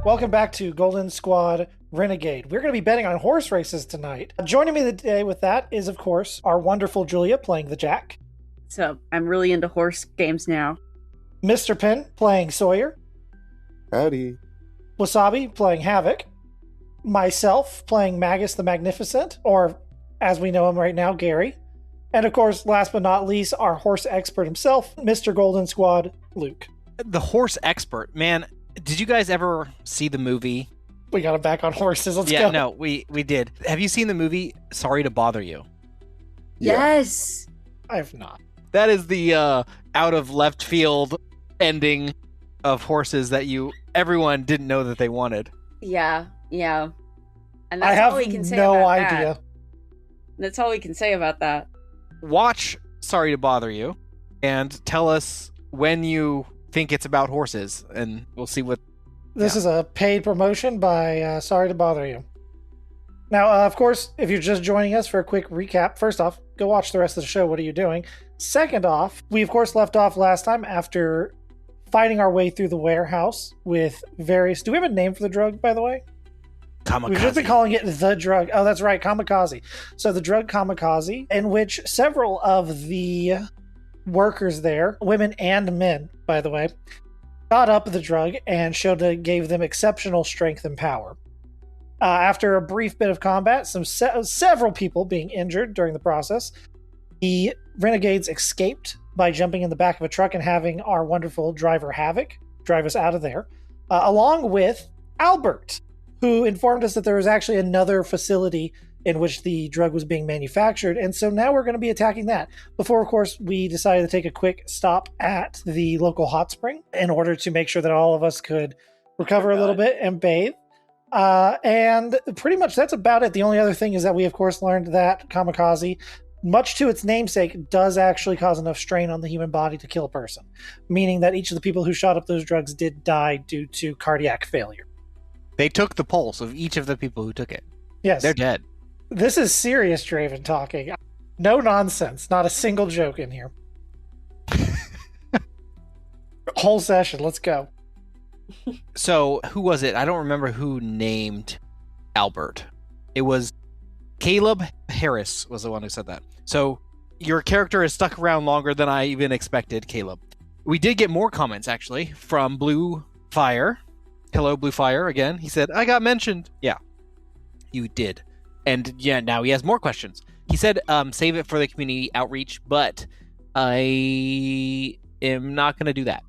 Welcome back to Golden Squad Renegade. We're going to be betting on horse races tonight. Joining me today with that is, of course, our wonderful Julia playing the Jack. So I'm really into horse games now. Mr. Penn playing Sawyer. Howdy. Wasabi playing Havoc. Myself playing Magus the Magnificent, or as we know him right now, Gary. And of course, last but not least, our horse expert himself, Mr. Golden Squad, Luke. The horse expert, man. Did you guys ever see the movie? We got him back on horses. Let's go. Yeah, no, we did. Have you seen the movie Sorry to Bother You? Yes. I have not. That is the out of left field ending of horses that everyone didn't know that they wanted. Yeah. And I that's have all we can say no about idea. that. That's all we can say about that. Watch Sorry to Bother You and tell us when you think it's about horses, and we'll see what... This is a paid promotion by Sorry to Bother You. Now, of course, if you're just joining us for a quick recap, first off, go watch the rest of the show. What are you doing? Second off, we, of course, left off last time after fighting our way through the warehouse with various... Do we have a name for the drug, by the way? Kamikaze. We've just been calling it the drug. Oh, that's right, kamikaze. So the drug kamikaze, in which several of the workers there, women and men, by the way, got up the drug and gave them exceptional strength and power. After a brief bit of combat, several people being injured during the process, the Renegades escaped by jumping in the back of a truck and having our wonderful driver Havoc drive us out of there, along with Albert, who informed us that there was actually another facility in which the drug was being manufactured. And so now we're going to be attacking that. Before, of course, we decided to take a quick stop at the local hot spring in order to make sure that all of us could recover a little bit and bathe. And pretty much that's about it. The only other thing is that we, of course, learned that kamikaze, much to its namesake, does actually cause enough strain on the human body to kill a person, meaning that each of the people who shot up those drugs did die due to cardiac failure. They took the pulse of each of the people who took it. Yes. They're dead. This is serious Draven talking. No nonsense. Not a single joke in here. Whole session. Let's go. So, who was it? I don't remember who named Albert. It was Caleb Harris was the one who said that. So, your character has stuck around longer than I even expected, Caleb. We did get more comments, actually, from Blue Fire. Hello, Blue Fire, again. He said, I got mentioned. Yeah, you did. And yeah, now he has more questions. He said, save it for the community outreach, but I am not going to do that.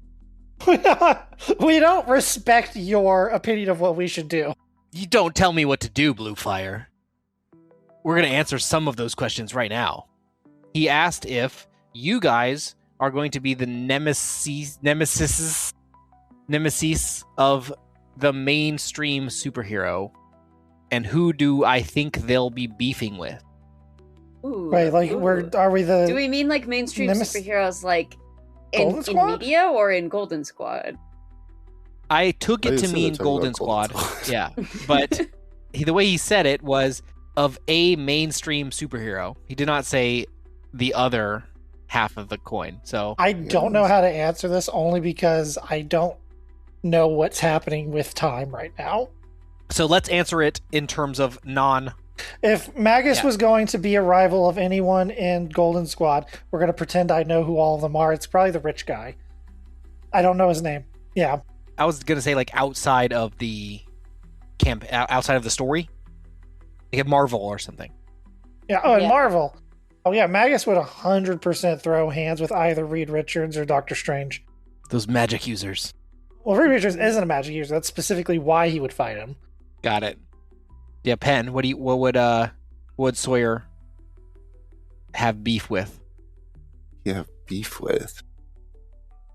We don't respect your opinion of what we should do. You don't tell me what to do, Blue Fire. We're going to answer some of those questions right now. He asked if you guys are going to be the nemesis of the mainstream superhero, and who do I think they'll be beefing with? Ooh, Right, like, ooh. are we the... Do we mean like mainstream superheroes like Golden in Squad? media or in Golden Squad? I took I it to assume mean they're talking Golden about Squad. Golden Squad. Yeah, but the way he said it was of a mainstream superhero. He did not say the other half of the coin. So I don't know how to answer this only because I don't know what's happening with time right now. So let's answer it in terms of If Magus Yeah. was going to be a rival of anyone in Golden Squad, we're going to pretend I know who all of them are. It's probably the rich guy. I don't know his name. Yeah. I was going to say like outside of the camp, outside of the story. Like a Marvel or something. Yeah. Oh, and Yeah. Marvel. Oh, yeah. Magus would 100% throw hands with either Reed Richards or Doctor Strange. Those magic users. Well, Reed Richards isn't a magic user. That's specifically why he would fight him. Got it. Yeah, Penn, what would Sawyer have beef with? You have beef with.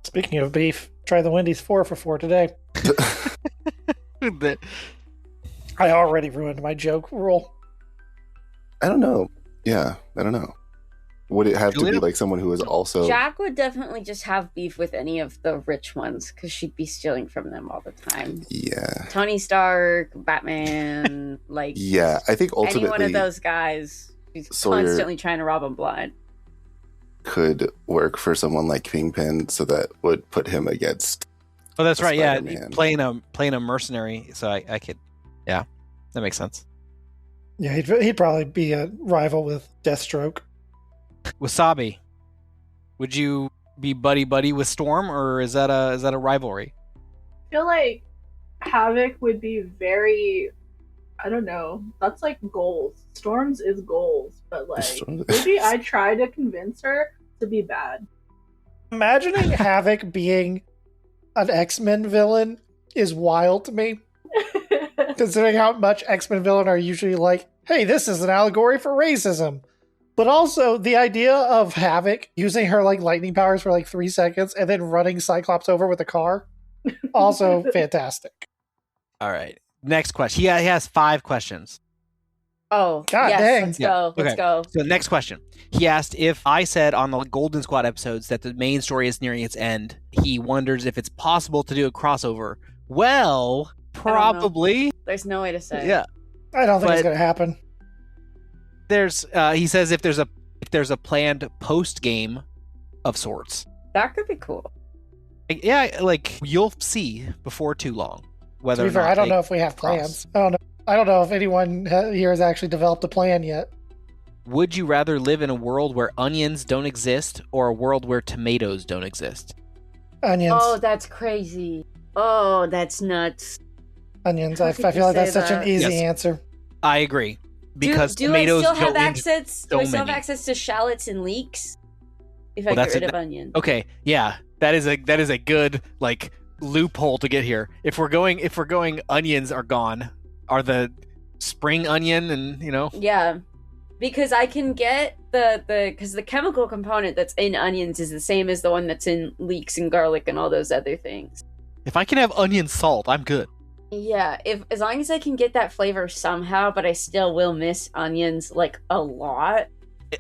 Speaking of beef, try the Wendy's 4 for 4 today. I already ruined my joke rule. I don't know. Yeah, I don't know. Would it have to Julia? be like someone who is also... Jack would definitely just have beef with any of the rich ones because she'd be stealing from them all the time. Yeah. Tony Stark, Batman, like Yeah, I think ultimately any one of those guys who's Sawyer- constantly trying to rob him blind. could work for someone like Kingpin, so that would put him against Oh, that's a right. Yeah, Spider-Man. playing a mercenary. So I could, yeah, that makes sense. Yeah, he'd probably be a rival with Deathstroke. Wasabi, would you be buddy with Storm, or is that a rivalry? I feel like Havoc would be very, I don't know, that's like goals. Storms is goals, but like maybe I try to convince her to be bad. Imagining Havoc being an X-Men villain is wild to me, considering how much X-Men villains are usually like, hey, this is an allegory for racism. But also the idea of Havoc using her like lightning powers for like 3 seconds and then running Cyclops over with a car, also fantastic. All right. Next question. He has 5 questions. Oh, God yes, dang. let's go. Let's go. So next question. He asked if I said on the Golden Squad episodes that the main story is nearing its end. He wonders if it's possible to do a crossover. Well, probably. There's no way to say. Yeah. I don't think it's But- going to happen. There's he says if there's a planned post game of sorts. That could be cool. Yeah, like you'll see before too long whether To be or fair, not I don't they know if we have cross. plans. I don't know if anyone here has actually developed a plan yet. Would you rather live in a world where onions don't exist or a world where tomatoes don't exist? Onions. Oh, that's crazy. Oh, that's nuts. Onions. How I could you feel like that's say such an that? easy Yes. answer. I agree. Because do tomatoes I still have go into access? Do I so still have many. access to shallots and leeks? If I Well, get that's rid a- of onions. Okay, yeah. That is a good like loophole to get here. If we're going onions are gone. Are the spring onion and Yeah, because I can get because the chemical component that's in onions is the same as the one that's in leeks and garlic and all those other things. if I can have onion salt, I'm good. Yeah, if as long as I can get that flavor somehow, but I still will miss onions like a lot.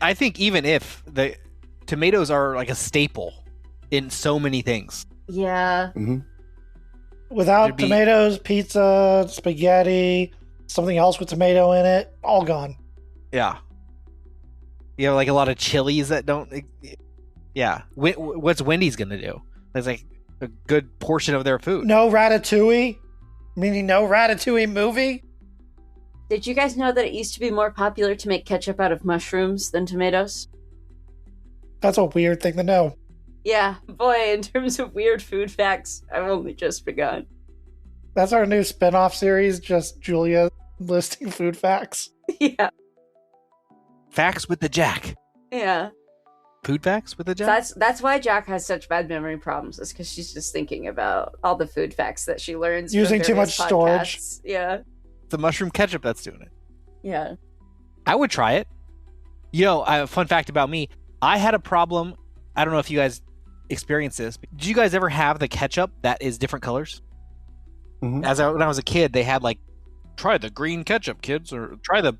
I think even if the tomatoes are like a staple in so many things. Yeah, Without It'd be- tomatoes, pizza, spaghetti, something else with tomato in it, all gone. Yeah. You have like a lot of chilies that don't. Yeah. What's Wendy's gonna do? That's like a good portion of their food. No Ratatouille? Meaning no Ratatouille movie? did you guys know that it used to be more popular to make ketchup out of mushrooms than tomatoes? That's a weird thing to know. Yeah, boy, in terms of weird food facts, I've only just begun. That's our new spin-off series, just Julia listing food facts. Yeah, Facts with the Jack. yeah. Food facts with the So Jack. that's why Jack has such bad memory problems. Is because she's just thinking about all the food facts that she learns. from Using too various much storage. podcasts. Yeah, The mushroom ketchup that's doing it. yeah. I would try it. A fun fact about me. I had a problem. I don't know if you guys experienced this. Did you guys ever have the ketchup that is different colors? Mhm. When I was a kid, they had like, try the green ketchup, kids, or try the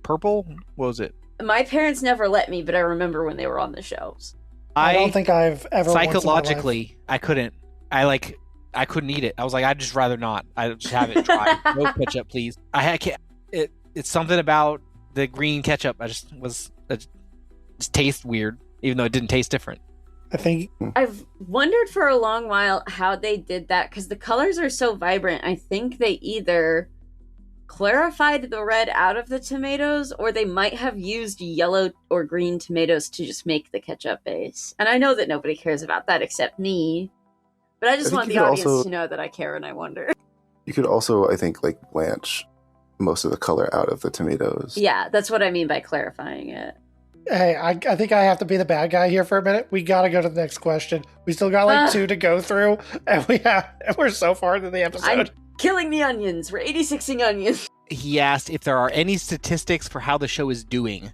purple. What was it? My parents never let me, but I remember when they were on the shelves. I don't think I've ever once in my life- psychologically, I couldn't. I couldn't eat it. I was like, I'd just rather not. I just have it dry. No ketchup, please. It's something about the green ketchup. It just tastes weird, even though it didn't taste different. I think I've wondered for a long while how they did that because the colors are so vibrant. I think they either clarified the red out of the tomatoes or they might have used yellow or green tomatoes to just make the ketchup base. And I know that nobody cares about that except me. But I just think want you the could audience also- to know that I care and I wonder. You could also, I think, like blanch most of the color out of the tomatoes. Yeah, that's what I mean by clarifying it. hey, I think I have to be the bad guy here for a minute. We gotta go to the next question. We still got like 2 to go through, and we're so far into the episode. I'm killing the onions. We're 86ing onions. He asked if there are any statistics for how the show is doing,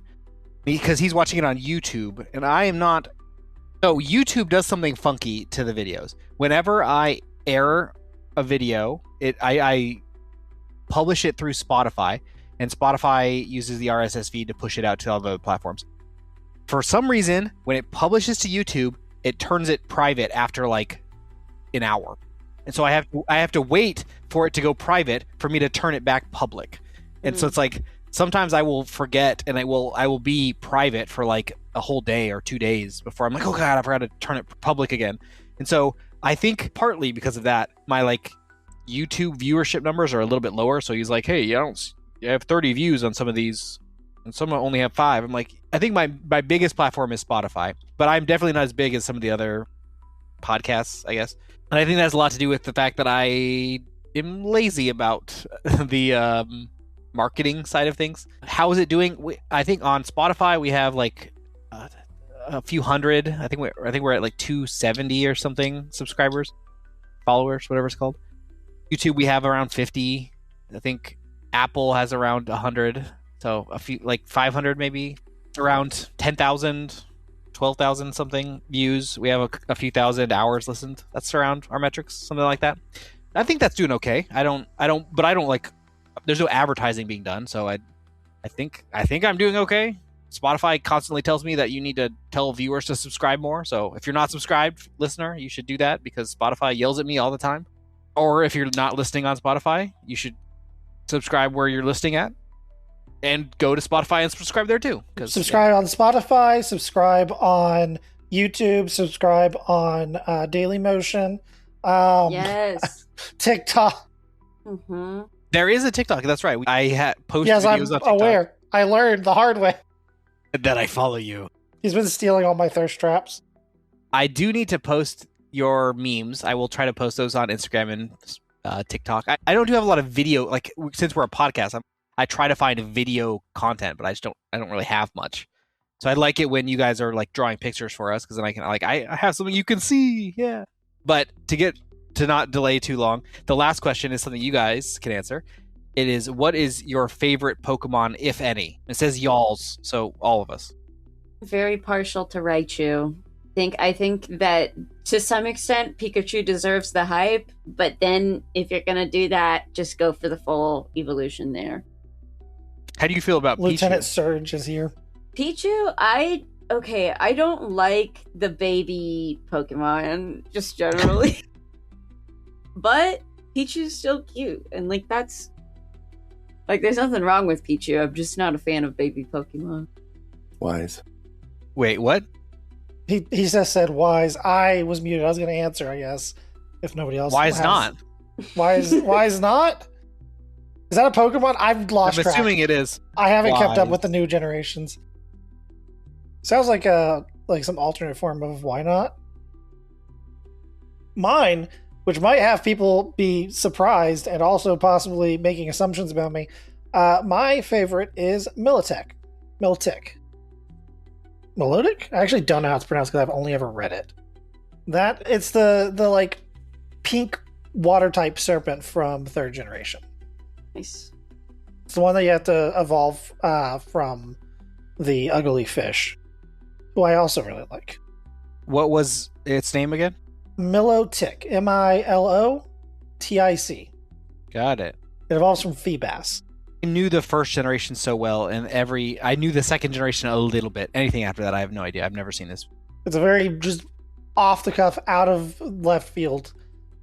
because he's watching it on YouTube, and I am not. So YouTube does something funky to the videos. Whenever I air a video, I publish it through Spotify, and Spotify uses the RSS feed to push it out to all the other platforms. For some reason, when it publishes to YouTube, it turns it private after like an hour. And so I have to wait for it to go private for me to turn it back public. And so it's like sometimes I will forget and I will be private for like a whole day or 2 days before I'm like, oh god, I forgot to turn it public again. And so I think partly because of that, my like YouTube viewership numbers are a little bit lower. So he's like, hey, you have 30 views on some of these, and some only have 5. I'm like, I think my biggest platform is Spotify, but I'm definitely not as big as some of the other podcasts, I guess. And I think that has a lot to do with the fact that I am lazy about the marketing side of things. How is it doing? I think on Spotify we have like a few hundred. I think we're at like 270 or something subscribers, followers, whatever it's called. YouTube we have around 50. I think Apple has around 100. So a few, like 500 maybe, around 10,000, 12,000 something views. We have a few thousand hours listened. That's around our metrics, something like that. I think that's doing okay. I don't like. There's no advertising being done, so I think I'm doing okay. Spotify constantly tells me that you need to tell viewers to subscribe more. So if you're not subscribed, listener, you should do that because Spotify yells at me all the time. Or if you're not listening on Spotify, you should subscribe where you're listening at. And go to Spotify and subscribe there too. Subscribe on Spotify, subscribe on YouTube, subscribe on Dailymotion. Yes. TikTok. Mm-hmm. There is a TikTok. That's right. I had posted Yes, videos I'm on TikTok. aware. I learned the hard way. That I follow you. He's been stealing all my thirst traps. I do need to post your memes. I will try to post those on Instagram and TikTok. I don't do have a lot of video. Like since we're a podcast, I try to find video content, but I don't really have much. So I like it when you guys are like drawing pictures for us because then I can I have something you can see. Yeah. But to not delay too long, the last question is something you guys can answer. It is, what is your favorite Pokemon, if any? It says y'all's, so all of us. Very partial to Raichu. I think that to some extent Pikachu deserves the hype, but then if you're gonna do that, just go for the full evolution there. How do you feel about Lieutenant Pichu? Surge is here. Pichu, I don't like the baby Pokemon just generally. But Pichu's still cute, and like that's like there's nothing wrong with Pichu. I'm just not a fan of baby Pokemon. Wise. Wait, what? He just said wise. I was muted. I was going to answer, I guess, if nobody else. Why is not? Why is not? Is that a Pokemon? I've lost I'm track. assuming it is. I haven't kept up Wise. with the new generations. Sounds like some alternate form of why not. Mine, which might have people be surprised and also possibly making assumptions about me. My favorite is Militech. Melodic? I actually don't know how it's pronounced because I've only ever read it. It's the like pink water type serpent from 3rd generation. Nice. It's the one that you have to evolve from the ugly fish, who I also really like. What was its name again? Milotic. Milotic. Got it. It evolves from Feebas. I knew the 1st generation so well, and I knew the 2nd generation a little bit. Anything after that, I have no idea. I've never seen this. It's a very just off the cuff, out of left field.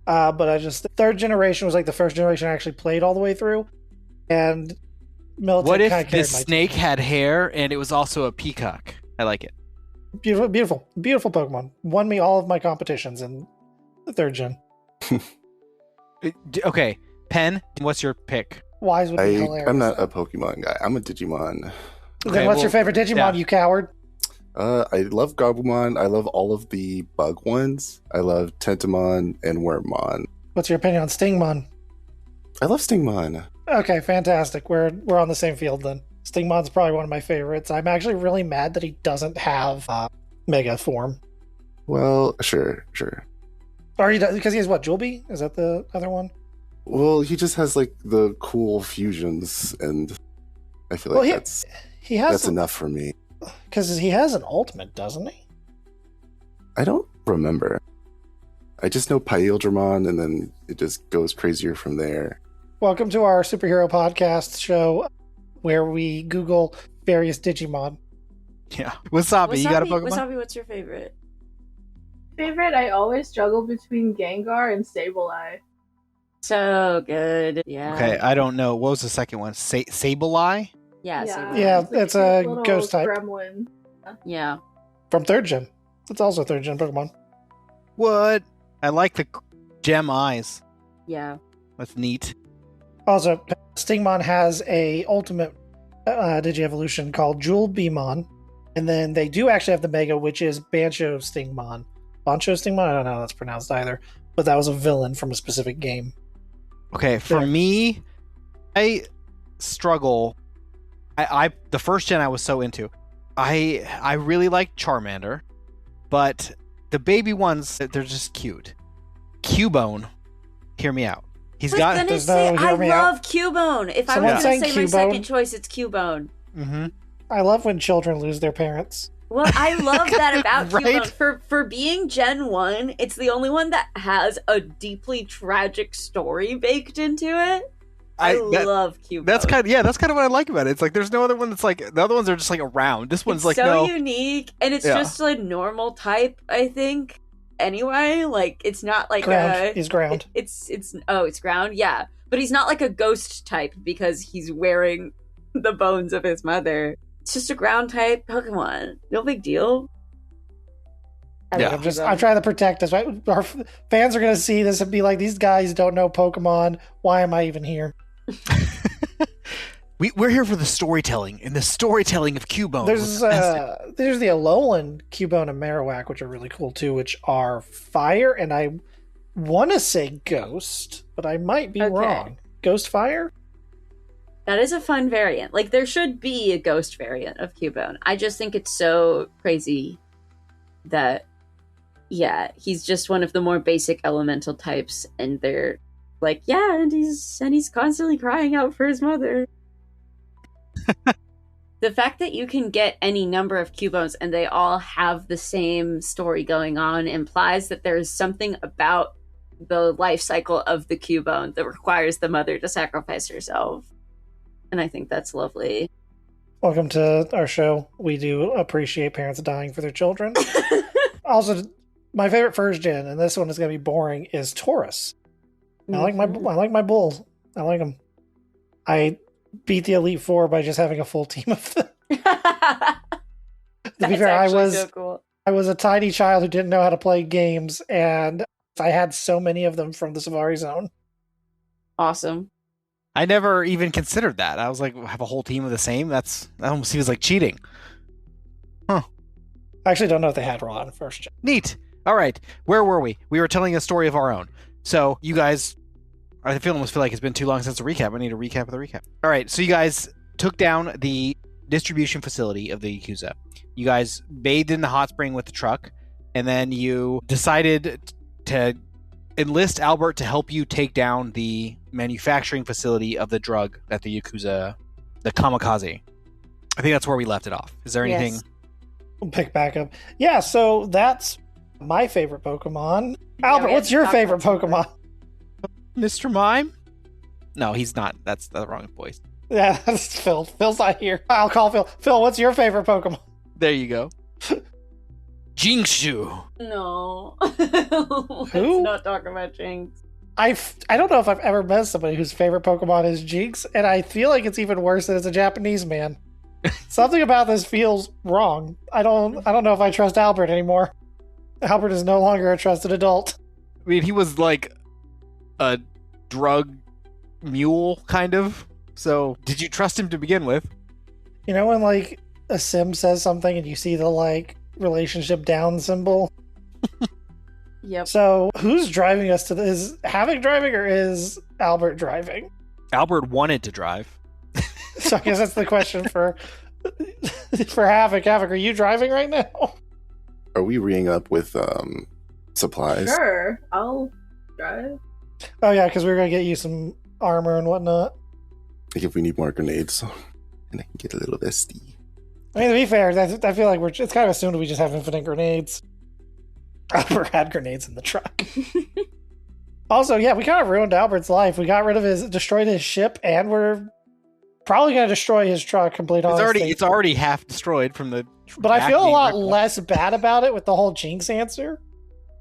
But the 3rd generation was like the 1st generation I actually played all the way through. And Militech What if kinda the carried my snake had hair and it was also a peacock? I like it. team. Beautiful Pokemon. Won me all of my competitions in the 3rd gen. Okay, Pen, what's your pick? Wise would be hilarious. I'm not a Pokemon guy. I'm a Digimon. Then Okay, what's your favorite Digimon, yeah. you coward? I love Gabumon. I love all of the bug ones. I love Tentamon and Wormmon. What's your opinion on Stingmon? I love Stingmon. Okay, fantastic. We're on the same field then. Stingmon's probably one of my favorites. I'm actually really mad that he doesn't have Mega form. Well, sure. Or he does, because he has what, Julby? Is that the other one? Well, he just has like the cool fusions, and I feel like he has that's enough for me. Because he has an ultimate, doesn't he? I don't remember. I just know Pyeldramon, and then it just goes crazier from there. Welcome to our superhero podcast show, where we Google various Digimon. Yeah. Wasabi, you got a Pokemon? Wasabi, what's your favorite? Favorite, I always struggle between Gengar and Sableye. So good. Yeah. Okay, I don't know. What was the second one? Sableye? Yeah. Yeah, like it's cute a little ghost type. gremlin. Yeah. From 3rd gen. It's also 3rd gen Pokemon. What? I like the gem eyes. Yeah. That's neat. Also, Stingmon has a ultimate Digievolution called Jewel Beamon. And then they do actually have the Mega, which is Bancho Stingmon. Bancho Stingmon? I don't know how that's pronounced either. But that was a villain from a specific game. Okay, for me, I struggle. I the first gen I was so into. I really like Charmander, but the baby ones, they're just cute. Cubone, hear me out. I was gonna say, I love Cubone. If I was gonna say my second choice, it's Cubone. Mm-hmm. I love when children lose their parents. Well, I love that about Right? Cubone. For being Gen 1, it's the only one that has a deeply tragic story baked into it. I love Cubone. That's kind of what I like about it. It's like there's no other one that's like the other ones are just like around. This one's it's like so unique, and it's just a normal type, I think. Anyway, like it's not like ground. He's ground. It's ground, yeah. But he's not like a ghost type because he's wearing the bones of his mother. It's just a ground type Pokemon. No big deal. I'm trying to protect us. Right? Our fans are going to see this and be like, "These guys don't know Pokemon. Why am I even here?" We're here for the storytelling, and the storytelling of Cubone. There's the Alolan Cubone and Marowak, which are really cool too, which are fire, and I want to say ghost, but I might be wrong. Ghost fire? That is a fun variant. Like, there should be a ghost variant of Cubone. I just think it's so crazy that, yeah, he's just one of the more basic elemental types, and they're like, yeah, and he's constantly crying out for his mother. The fact that you can get any number of Cubones and they all have the same story going on implies that there is something about the life cycle of the Cubone that requires the mother to sacrifice herself. And I think that's lovely. Welcome to our show. We do appreciate parents dying for their children. Also, my favorite first gen, and this one is going to be boring, is Taurus. I like my bulls. I like them. I beat the Elite Four by just having a full team of them. To be fair, I was a tiny child who didn't know how to play games, and I had so many of them from the Savari Zone. Awesome. I never even considered that. I was like, have a whole team of the same? That almost seems like cheating. Huh. I actually don't know if they had Raw in first gen. Neat. All right. Where were we? We were telling a story of our own. So you guys, I almost feel like it's been too long since the recap. I need a recap of the recap. All right. So you guys took down the distribution facility of the Yakuza. You guys bathed in the hot spring with the truck, and then you decided to enlist Albert to help you take down the manufacturing facility of the drug at the Yakuza, the Kamikaze. I think that's where we left it off. Is there anything? Yes. We'll pick back up. Yeah, so that's my favorite Pokemon. Albert, what's your favorite Pokemon? Mr. Mime? No, he's not. That's the wrong voice. Yeah, that's Phil. Phil's not here. I'll call Phil. Phil, what's your favorite Pokemon? There you go. Jinxu. No. Who? Let's not talk about Jinx. I don't know if I've ever met somebody whose favorite Pokemon is Jinx, and I feel like it's even worse that it's a Japanese man. Something about this feels wrong. I don't know if I trust Albert anymore. Albert is no longer a trusted adult. I mean, he was like a drug mule, kind of. So, did you trust him to begin with? You know when, like, a sim says something and you see the, like, relationship down symbol? Yep. So, who's driving us to this? Is Havoc driving or is Albert driving? Albert wanted to drive. So I guess that's the question for Havoc. Havoc, are you driving right now? Are we reing up with supplies? Sure, I'll drive. Oh yeah, because we're gonna get you some armor and whatnot. Like if we need more grenades, and I can get a little vesty. I mean, to be fair, I feel like it's kind of assumed we just have infinite grenades. Albert had grenades in the truck. Also, yeah, we kind of ruined Albert's life. We got rid of destroyed his ship, and we're probably going to destroy his truck. Complete honesty. It's already half destroyed from the. But I feel a lot less bad about it with the whole Jinx answer.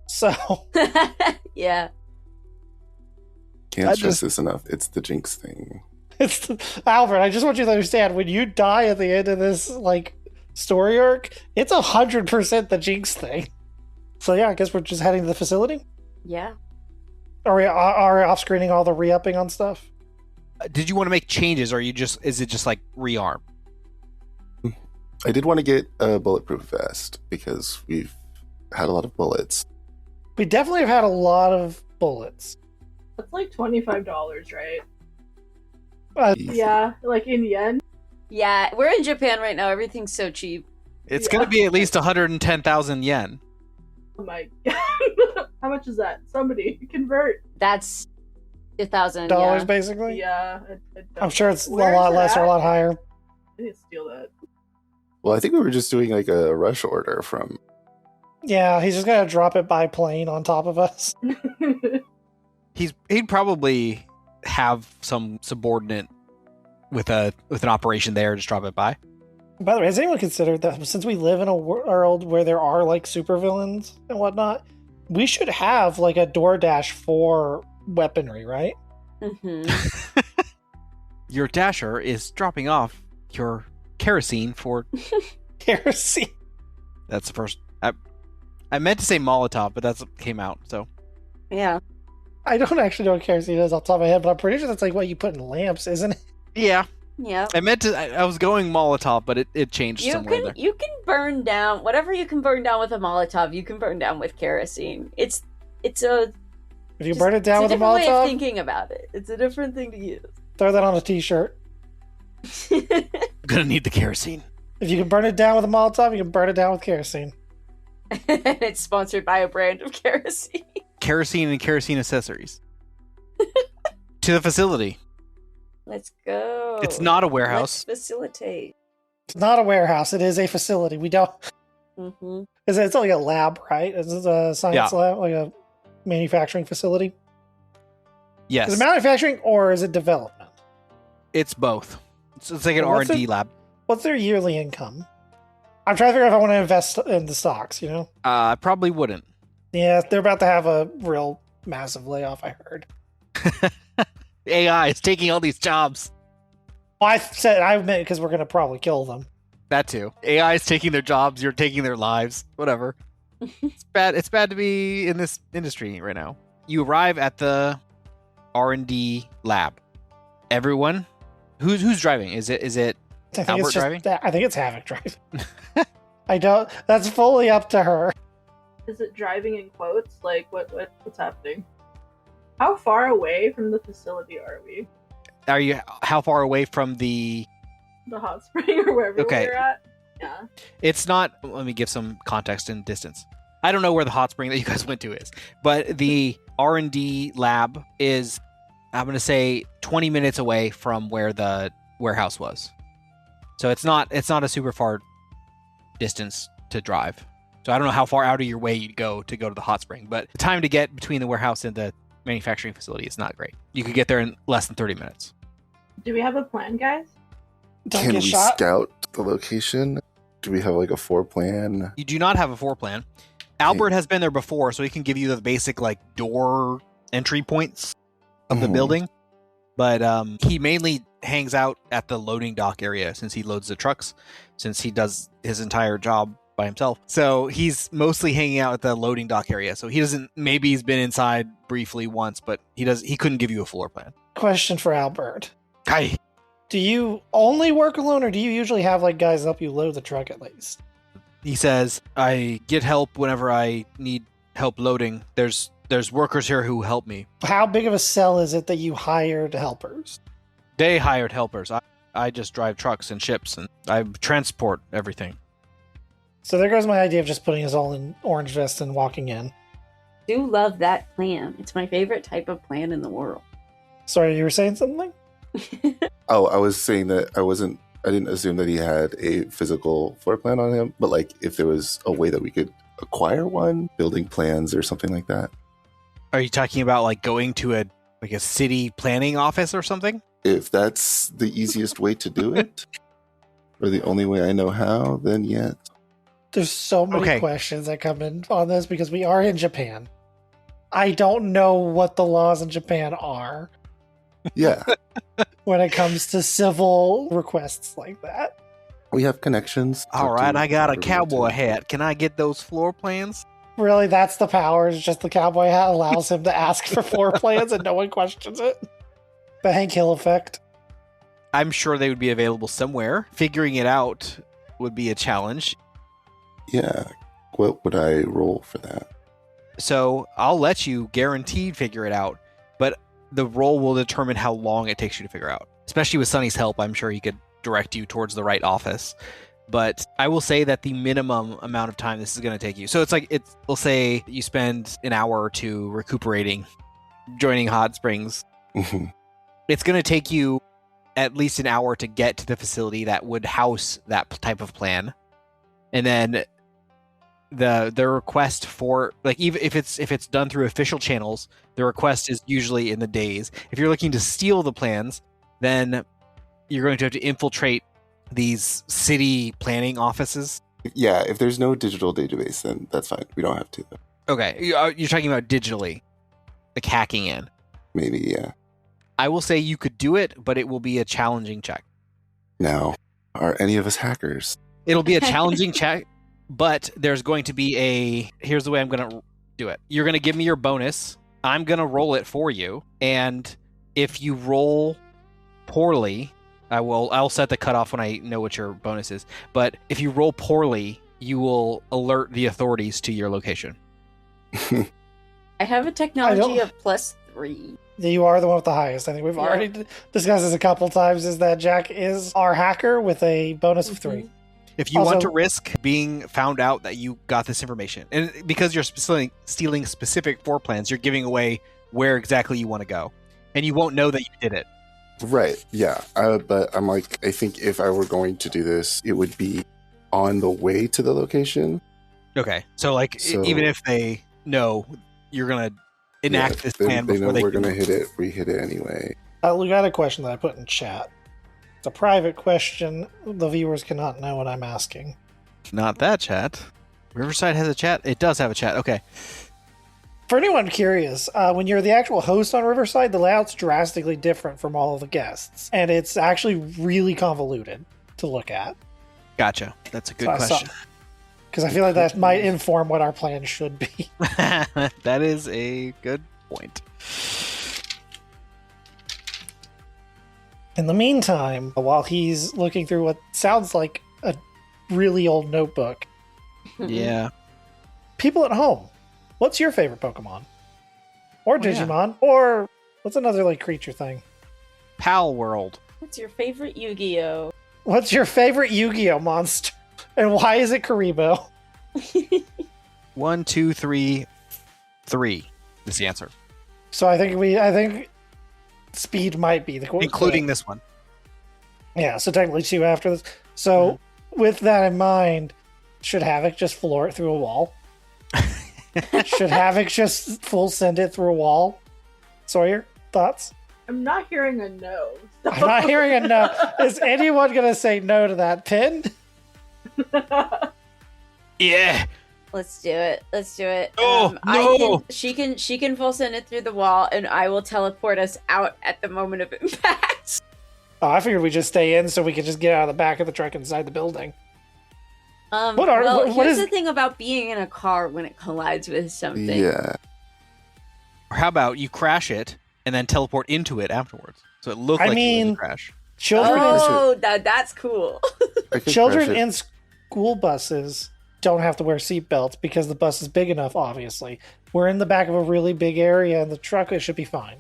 So. Yeah. Can't stress this enough. It's the Jinx thing. Albert, I just want you to understand, when you die at the end of this like story arc, it's 100% the Jinx thing. So yeah, I guess we're just heading to the facility. Yeah. Are we off-screening all the re-upping on stuff? Did you want to make changes, or is it just like rearm? I did want to get a bulletproof vest because we've had a lot of bullets. We definitely have had a lot of bullets. That's like $25, right? Easy. Yeah, like in yen. Yeah, we're in Japan right now. Everything's so cheap. It's Yeah. going to be at least 110,000 yen. Oh my god. How much is that? Somebody convert. That's $1,000. Dollars, Yeah. basically? Yeah. I'm sure it's Where a lot is it less or a at? lot higher. I need to steal Well, I think we were just doing like a rush order from. Yeah, he's just gonna drop it by plane on top of us. that. He'd probably have some subordinate with an operation there, just drop it by. By the way, has anyone considered that since we live in a world where there are like supervillains and whatnot, we should have like a DoorDash for weaponry, right? Mm-hmm. Your dasher is dropping off your kerosene for. Kerosene. That's the first. I meant to say Molotov, but that's what came out. So Yeah. I don't actually know what kerosene is off the top of my head, but I'm pretty sure that's like what you put in lamps, isn't it? yeah, Yeah. I meant to. I was going Molotov, but it changed You somewhere there. can burn down whatever you can burn down with a Molotov. You can burn down with kerosene. It's a If you burn it down with a different way of Molotov, thinking about it. It's a different thing to use. throw that on a t-shirt. Gonna need the kerosene. If you can burn it down with a Molotov, you can burn it down with kerosene. It's sponsored by a brand of kerosene. Kerosene and kerosene accessories. To the facility. Let's go. It's not a warehouse. Let's facilitate. It's not a warehouse. It is a facility. We don't. Mm-hmm. It's like a lab, right? It's a science Yeah. lab, like a manufacturing facility. Yes, Is it manufacturing or is it development? it's both. It's like an Well, what's R&D lab. What's their yearly income? I'm trying to figure out if I want to invest in the stocks, you know? I probably wouldn't. Yeah, they're about to have a real massive layoff, I heard. AI is taking all these jobs. Well, I meant because we're going to probably kill them. That too. AI is taking their jobs. You're taking their lives. Whatever. It's bad. It's bad to be in this industry right now. You arrive at the R&D lab. Everyone, who's driving? Is it I think Albert it's just, driving? I think it's Havoc driving. I don't. That's fully up to her. Is it driving in quotes? Like what's happening? How far away from the facility are we? Are you? How far away from the? The hot spring or wherever Okay. we're at? Yeah. It's not. Let me give some context and distance. I don't know where the hot spring that you guys went to is, but the R&D lab is, I'm going to say, 20 minutes away from where the warehouse was. So it's not a super far distance to drive. So I don't know how far out of your way you'd go to the hot spring, but the time to get between the warehouse and the manufacturing facility is not great. You could get there in less than 30 minutes. Do we have a plan, guys? Don't Can get we shot. scout the location? Do we have like a floor plan? You do not have a floor plan. Albert has been there before, so he can give you the basic like door entry points of the Mhm. building. But he mainly hangs out at the loading dock area since he loads the trucks, since he does his entire job by himself. So he's mostly hanging out at the loading dock area. So he doesn't. Maybe he's been inside briefly once, but he couldn't give you a floor plan. Question for Albert. Hi. Do you only work alone, or do you usually have like guys help you load the truck at least? He says, I get help whenever I need help loading. There's workers here who help me. How big of a cell is it that you hired helpers? They hired helpers. I just drive trucks and ships, and I transport everything. So there goes my idea of just putting us all in orange vests and walking in. Do love that plan. It's my favorite type of plan in the world. Sorry, you were saying something? Oh, I was saying that I didn't assume that he had a physical floor plan on him, but like if there was a way that we could acquire one, building plans or something like that. Are you talking about like going to a city planning office or something? If that's the easiest way to do it, or the only way I know how, then yes. There's so many Okay. questions that come in on this because we are in Japan. I don't know what the laws in Japan are Yeah, when it comes to civil requests like that. we have connections. All right, I got a cowboy hat. hat. Can I get those floor plans? Really, that's the power. It's just the cowboy hat allows him to ask for floor plans and no one questions it. The Hank Hill effect. I'm sure they would be available somewhere. Figuring it out would be a challenge. Yeah. What would I roll for that? So I'll let you guaranteed figure it out, but the roll will determine how long it takes you to figure out. Especially with Sonny's help, I'm sure he could direct you towards the right office. But I will say that the minimum amount of time this is going to take you. So we'll say you spend an hour or two recuperating, joining hot springs. It's going to take you at least an hour to get to the facility that would house that type of plan. And then the request for, like, even if it's done through official channels, the request is usually in the days. If you're looking to steal the plans, then you're going to have to infiltrate these city planning offices. Yeah, if there's no digital database, then that's fine. We don't have to. Okay, you're talking about digitally, like hacking in. Maybe, yeah. I will say you could do it, but it will be a challenging check. Now, are any of us hackers? It'll be a challenging check, but there's going to be here's the way I'm going to do it. You're going to give me your bonus. I'm going to roll it for you. And if you roll poorly, I'll set the cutoff when I know what your bonus is. But if you roll poorly, you will alert the authorities to your location. I have a technology of +3. You are the one with the highest. I think we've already discussed this a couple times, is that Jack is our hacker with a bonus of 3. If you want to risk being found out that you got this information, and because you're stealing specific floor plans, you're giving away where exactly you want to go. And you won't know that you did it. Right, yeah. But I'm like, I think if I were going to do this, it would be on the way to the location. Okay. So, even if they know you're going to enact this plan they before know we're going to hit it, we hit it anyway. We got a question that I put in chat. It's a private question. The viewers cannot know what I'm asking. Not that chat. Riverside has a chat? It does have a chat. Okay. For anyone curious, when you're the actual host on Riverside, the layout's drastically different from all of the guests. And it's actually really convoluted to look at. Gotcha. That's a good question. Because I feel like that might inform what our plan should be. That is a good point. In the meantime, while he's looking through what sounds like a really old notebook. Yeah. People at home, what's your favorite Pokemon? Or Digimon? Or what's another creature thing? Pal World. What's your favorite Yu-Gi-Oh? What's your favorite Yu-Gi-Oh monster? And why is it Karibo? 1, 2, 3, 3 is the answer. So I think speed might be the including this one. Yeah, so technically 2 after this. So with that in mind, should Havoc just floor it through a wall? Should Havoc just full send it through a wall? Sawyer, thoughts? I'm not hearing a no. So. I'm not hearing a no. Is anyone going to say no to that pin? Yeah. Let's do it. Oh, no. She can full send it through the wall, and I will teleport us out at the moment of impact. Oh, I figured we just stay in so we could just get out of the back of the truck inside the building. Here's the thing about being in a car when it collides with something. Yeah. Or how about you crash it and then teleport into it afterwards, so it looks like it was a crash. Children that's cool. Children in school buses don't have to wear seatbelts because the bus is big enough, obviously. We're in the back of a really big area and the truck, it should be fine.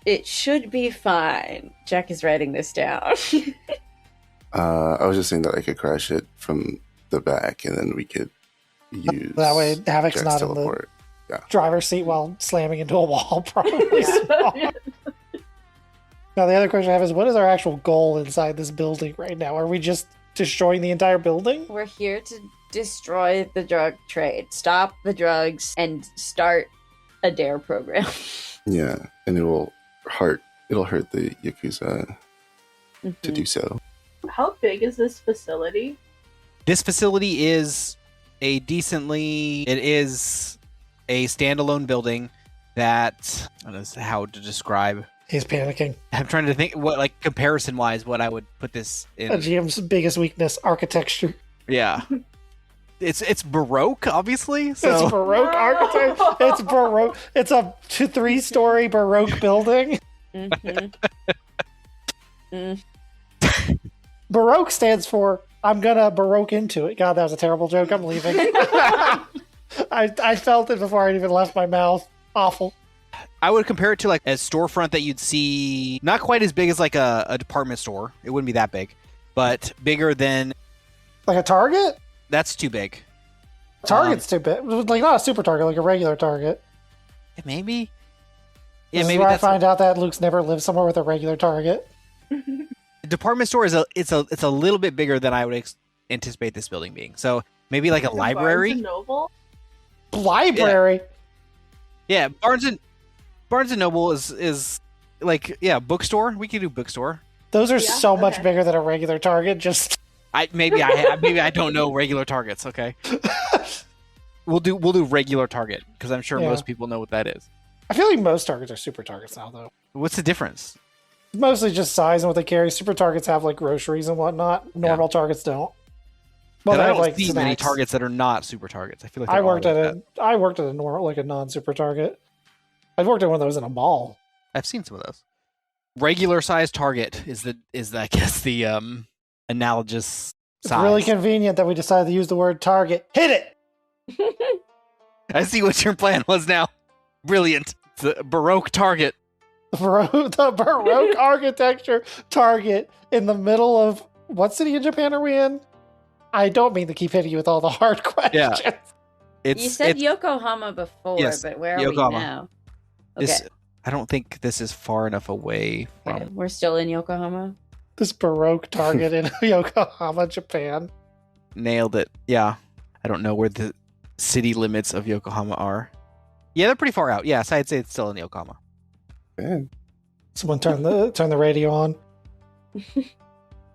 It should be fine. Jack is writing this down. I was just saying that I could crash it from the back and then we could use that way Havoc's Jack's not teleport. in the driver's seat while slamming into a wall, probably. Now, the other question I have is, what is our actual goal inside this building right now? Are we just destroying the entire building? We're here to destroy the drug trade, stop the drugs, and start a DARE program. Yeah, and it'll hurt the Yakuza to do so. How big is this facility? This facility is it is a standalone building that, I don't know how to describe. He's panicking. I'm trying to think what, comparison-wise, what I would put this in. A GM's biggest weakness, architecture. Yeah. It's Baroque, obviously. So It's Baroque architecture. It's Baroque. It's a 3-story Baroque building. Mm-hmm. Baroque stands for I'm gonna Baroque into it. God, that was a terrible joke. I'm leaving. I felt it before I even left my mouth. Awful. I would compare it to like a storefront that you'd see, not quite as big as like a department store. It wouldn't be that big, but bigger than. Like a Target? That's too big. Target's too big. Like not a super Target, like a regular Target. Maybe. Yeah, This maybe is where that's I find out that Luke's never lived somewhere with a regular Target. The department store is it's a little bit bigger than I would anticipate this building being. So maybe like a library. Barnes and Noble? Library. Yeah, Barnes and Noble is like bookstore. We could do bookstore. Those are Yeah, so much okay. bigger than a regular Target. Just Maybe I don't know regular Targets. Okay, we'll do regular Target because I'm sure Yeah. most people know what that is. I feel like most Targets are super Targets now, though. What's the difference? Mostly just size and what they carry. Super Targets have like groceries and whatnot. Normal Targets don't. Well, I they have don't like see many snacks. Targets that are not super Targets. I feel like I they're all worked at like that. I worked at a normal, like a non-super Target. I worked at one of those in a mall. I've seen some of those. Regular size Target is I guess the analogous It's size. really convenient that we decided to use the word Target. Hit it. I see what your plan was now. Brilliant. The Baroque Target. The Baroque architecture Target in the middle of what city in Japan are we in? I don't mean to keep hitting you with all the hard questions. You said Yokohama before, Yes, but where are Yokohama. we now? Okay. I don't think this is far enough away from. Okay, we're still in Yokohama. This Baroque Target in Yokohama, Japan. Nailed it. Yeah. I don't know where the city limits of Yokohama are. Yeah, they're pretty far out. Yes, I'd say it's still in Yokohama. Man, Someone turn the radio on.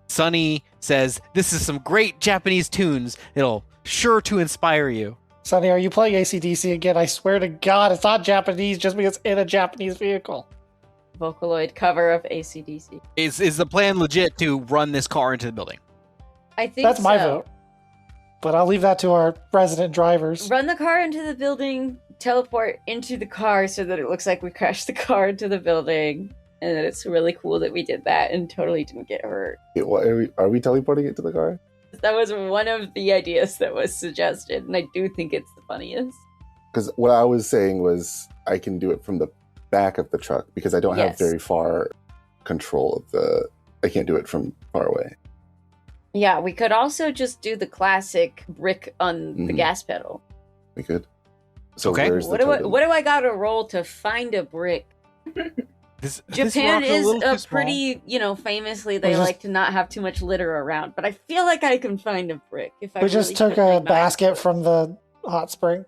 Sunny says, "This is some great Japanese tunes. It'll sure to inspire you." Sonny, are you playing AC/DC again? I swear to God, it's not Japanese just because it's in a Japanese vehicle. Vocaloid cover of AC/DC. Is the plan legit to run this car into the building? I think That's my so. vote. But I'll leave that to our resident drivers. Run the car into the building, teleport into the car so that it looks like we crashed the car into the building, and that it's really cool that we did that and totally didn't get hurt. what, are we teleporting it to the car? That was one of the ideas that was suggested, and I do think it's the funniest. Because what I was saying was I can do it from the back of the truck because I don't have Yes. very far control of I can't do it from far away. Yeah, we could also just do the classic brick on the Mhm. gas pedal. We could. So Okay. where's the What do totem? I gotta roll to find a brick? This Japan rock's is little a too small. pretty, famously they We just- like to not have too much litter around, but I feel like I can find a brick if I We just really took put my a mind basket to it. from the hot spring.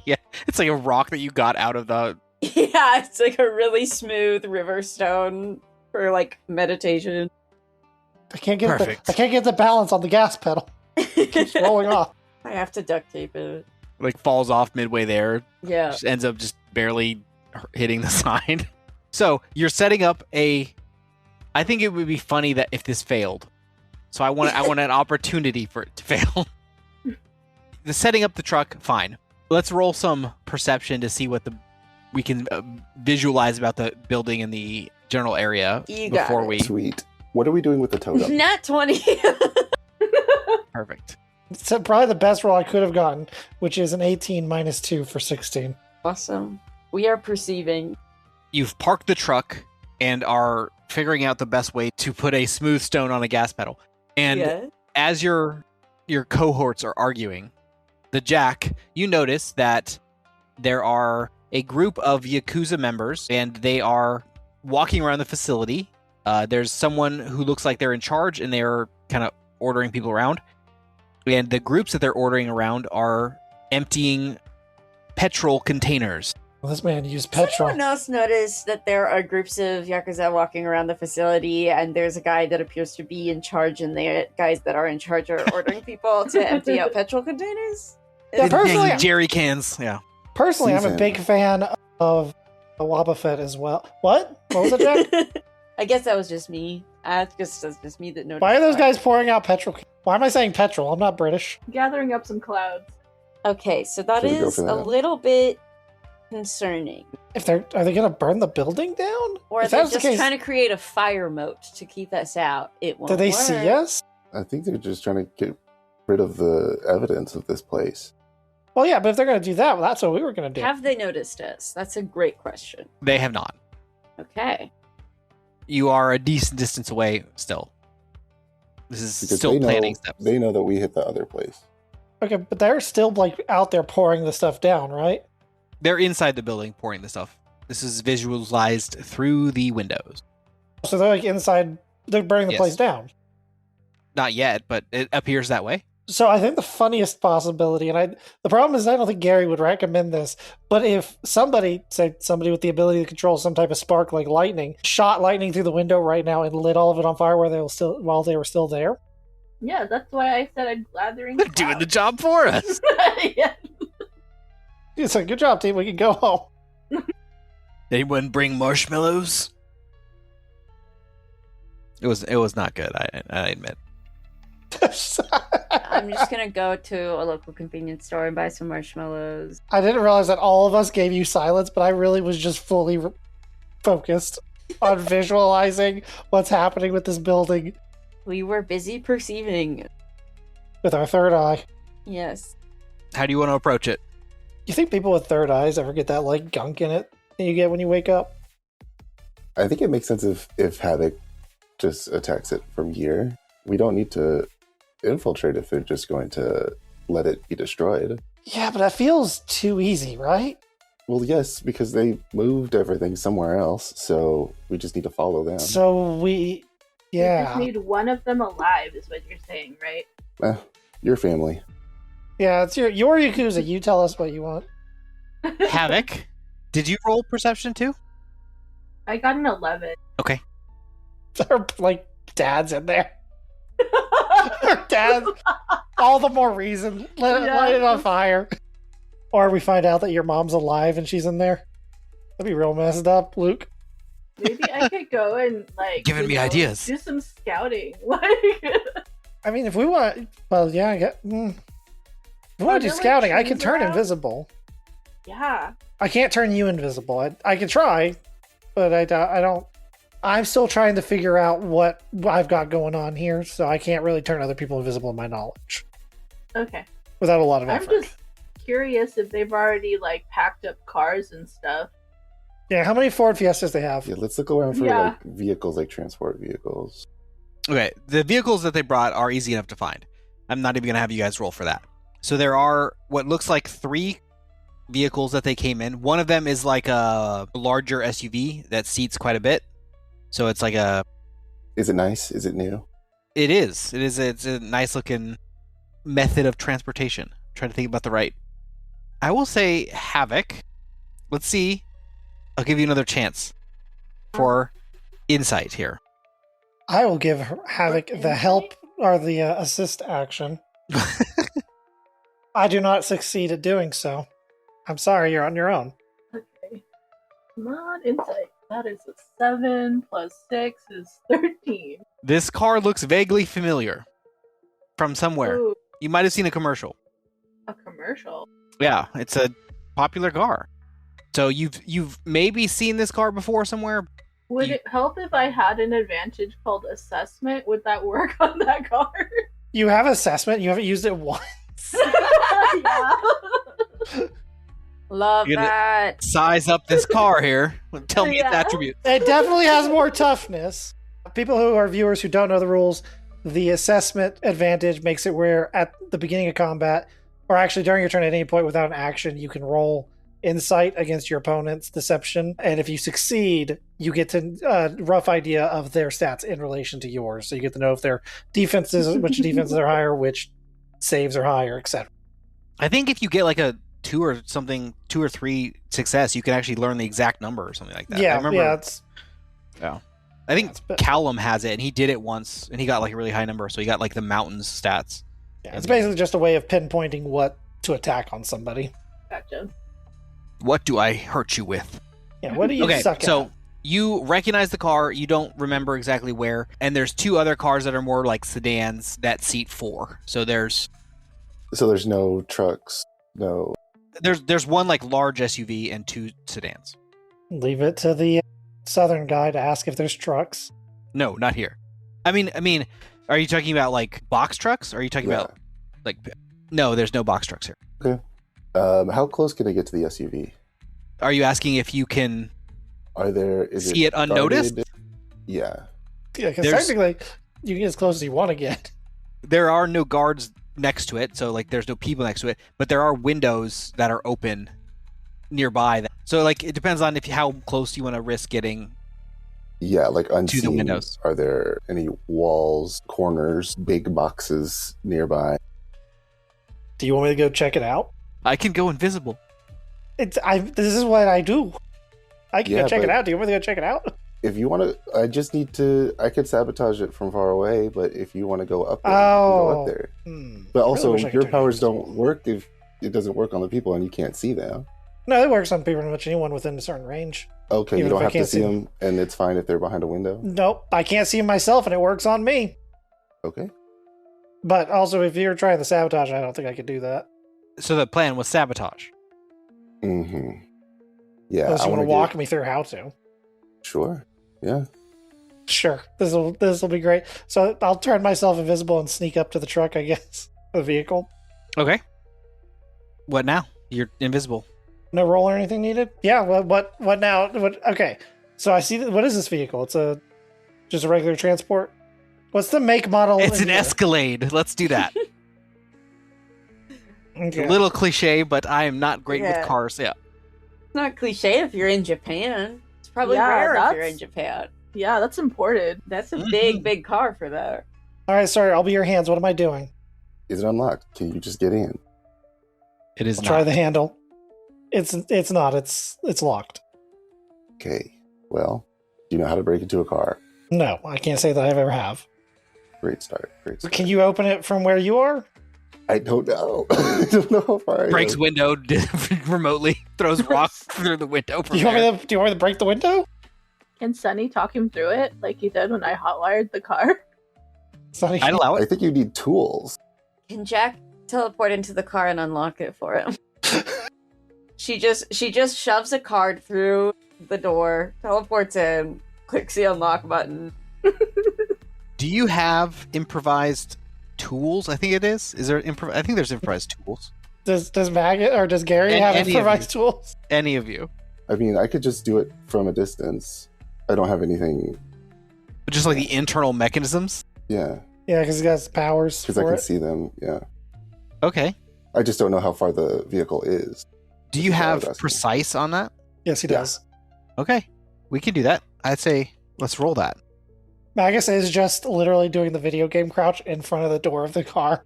Yeah, it's like a rock that you got out of the. Yeah, it's like a really smooth river stone for like meditation. I can't get Perfect. I can't get the balance on the gas pedal. It keeps rolling off. I have to duct tape it. Like falls off midway there, Yeah. just ends up just barely hitting the side. So you're setting up a. I think it would be funny that if this failed. So I want an opportunity for it to fail. The setting up the truck, fine. Let's roll some perception to see what we can visualize about the building and the general area You got before it. we. Sweet. What are we doing with the totem? Nat 20. Perfect. It's probably the best roll I could have gotten, which is an 18 minus 2 for 16. Awesome. We are perceiving. You've parked the truck and are figuring out the best way to put a smooth stone on a gas pedal. And Yeah. as your cohorts are arguing, the Jack, you notice that there are a group of Yakuza members, and they are walking around the facility. There's someone who looks like they're in charge, and they're kind of ordering people around. And the groups that they're ordering around are emptying petrol containers. Well, this man used Does petrol. anyone else notice that there are groups of Yakuza walking around the facility, and there's a guy that appears to be in charge, and the guys that are in charge are ordering people to empty out petrol containers? Yeah, Is- personally- Dang, jerry cans. Yeah. Personally, I'm a Season. big fan of Wabafet as well. What? What was it, Jack? I guess that was just me. That's just me that noticed. Why are those that. guys pouring out petrol? Why am I saying petrol? I'm not British. Gathering up some clouds. Okay, so that Should we go is for a that? little bit concerning. Are they gonna burn the building down? Or are If they that's the just case, trying to create a fire moat to keep us out? It won't do they work. see us? I think they're just trying to get rid of the evidence of this place. Well, yeah, but if they're gonna do that, well, that's what we were gonna do. Have they noticed us? That's a great question. They have not. Okay. You are a decent distance away still. This is Because still they know, planning steps. They know that we hit the other place. Okay, but they're still like out there pouring the stuff down, right? They're inside the building pouring the stuff. This is visualized through the windows. So they're like inside. They're burning the Yes. place down. Not yet, but it appears that way. So I think the funniest possibility, and the problem is I don't think Gary would recommend this, but if somebody, say somebody with the ability to control some type of spark like lightning, shot lightning through the window right now and lit all of it on fire while they were still there. Yeah, that's why I said I'm gathering. They're doing the job for us. Yeah. It's like, good job, team. We can go home. Anyone bring marshmallows? It was not good. I admit. I'm just gonna go to a local convenience store and buy some marshmallows. I didn't realize that all of us gave you silence, but I really was just fully focused on visualizing what's happening with this building We were busy perceiving. with our third eye. Yes. How do you want to approach it? You think people with third eyes ever get that like gunk in it that you get when you wake up? I think it makes sense if Havoc just attacks it from here. We don't need to infiltrate if they're just going to let it be destroyed. Yeah, but that feels too easy, right? Well, yes, because they moved everything somewhere else, so we just need to follow them. So We just yeah. need one of them alive, is what you're saying, right? Your family. Yeah, it's your Yakuza. You tell us what you want. Havoc, did you roll perception too? I got an 11. Okay. There are like dads in there. Dads. All the more reason. Light it on fire. Or we find out that your mom's alive and she's in there. That'd be real messed up, Luke. Maybe I could go and like Giving me ideas. do some scouting. Like I mean, if we want, well, yeah, if we Are want to there, do scouting, like, I can trees turn around? invisible. yeah. I can't turn you invisible. I can try, but I don't. I'm still trying to figure out what I've got going on here, so I can't really turn other people invisible in my knowledge Okay. without a lot of I'm effort. just curious if they've already like packed up cars and stuff. Yeah, how many Ford Fiestas they have? Yeah, let's look around for Yeah. like vehicles, like transport vehicles. Okay, the vehicles that they brought are easy enough to find. I'm not even going to have you guys roll for that. So there are what looks like 3 vehicles that they came in. One of them is like a larger SUV that seats quite a bit. So it's like a... Is it nice? Is it new? It is. It's a nice looking method of transportation. I'm trying to think about the right... I will say Havoc. Let's see. I'll give you another chance for insight here. I will give Havoc the help or the assist action. I do not succeed at doing so. I'm sorry, you're on your own. Okay. Come on, insight. That is a 7 plus 6 is 13. This car looks vaguely familiar from somewhere. Ooh, You might have seen a commercial. a commercial. Yeah, it's a popular car. So you've maybe seen this car before somewhere. Would it help if I had an advantage called assessment? Would that work on that car? You have assessment, you haven't used it once. Yeah. Love You're gonna- that. Size up this car here. Tell me its Yeah. attribute. It definitely has more toughness. People who are viewers who don't know the rules, the assessment advantage makes it where at the beginning of combat, or actually during your turn at any point without an action, you can roll insight against your opponent's deception. And if you succeed, you get to rough idea of their stats in relation to yours. So you get to know if their defenses, which defenses are higher, which saves are higher, etc. I think if you get like a 2 or 3 success, you can actually learn the exact number or something like that. I Yeah, remember, yeah, it's I think it's been- Callum has it, and he did it once, and he got like a really high number, so he got like the mountains stats. yeah, it's basically just a way of pinpointing what to attack on somebody. Gotcha. What do I hurt you with? Yeah, what do you Okay, suck so at? You recognize the car, you don't remember exactly where, and there's 2 other cars that are more like sedans that seat 4. So there's no trucks, no. There's one like large SUV and 2 sedans. Leave it to the southern guy to ask if there's trucks. No, not here. I mean, are you talking about like box trucks? Or are you talking about like? No, there's no box trucks here. Okay. How close can I get to the SUV? Are you asking if you can? See it unnoticed? guarded? Yeah. Yeah, because technically, you can get as close as you want to get. There are no guards next to it, so like there's no people next to it, but there are windows that are open nearby. So like it depends on how close you want to risk getting. Yeah, like unseen. To the windows. Are there any walls, corners, big boxes nearby? Do you want me to go check it out? I can go invisible. This is what I do. I can go check it but out. Do you want me to go check it out? If you want to, I could sabotage it from far away, but if you want to go up there, you can go up there. But also, your powers don't work if it doesn't work on the people and you can't see them. No, it works on pretty much anyone within a certain range. Okay, you don't have to see them, and it's fine if they're behind a window? Nope, I can't see them myself, and it works on me. Okay. But also, if you're trying to sabotage, I don't think I could do that. So the plan was sabotage. Mm-hmm. Yeah. Unless you want to walk me through how to. Sure. Yeah. Sure. This will be great. So I'll turn myself invisible and sneak up to the truck, I guess. The vehicle. Okay. What now? You're invisible. No roll or anything needed? Yeah, what now? Okay. So I see what is this vehicle? It's just a regular transport? What's the make model? It's an Escalade. Let's do that. Okay. A little cliche, but I am not great with cars. Yeah. It's not cliche if you're in Japan. It's probably rare if you're in Japan. Yeah, that's imported. That's a big car for that. All right, sorry, I'll be your hands. What am I doing? Is it unlocked? Can you just get in? It is not. Try the handle. It's not. It's locked. Okay. Well, do you know how to break into a car? No, I can't say that I ever have. Great start. Can you open it from where you are? I don't know. I don't know how far I Breaks am. window remotely, throws rocks through the window. Do you want me to break the window? Can Sunny talk him through it like he did when I hotwired the car? Sunny, I'd allow I it. think you need tools. Can Jack teleport into the car and unlock it for him? She just shoves a card through the door, teleports in, clicks the unlock button. Do you have improvised tools? I think it is. Is there I think there's improvised tools. Does Maggot or does Gary have improvised tools? Any of you? I mean, I could just do it from a distance. I don't have anything. But just like the internal mechanisms? Yeah. Yeah, because he has powers. Because I can see them. Yeah. Okay. I just don't know how far the vehicle is. Do you have precise on that? Yes, he does. Okay. We can do that. I'd say let's roll that. Magus is just literally doing the video game crouch in front of the door of the car.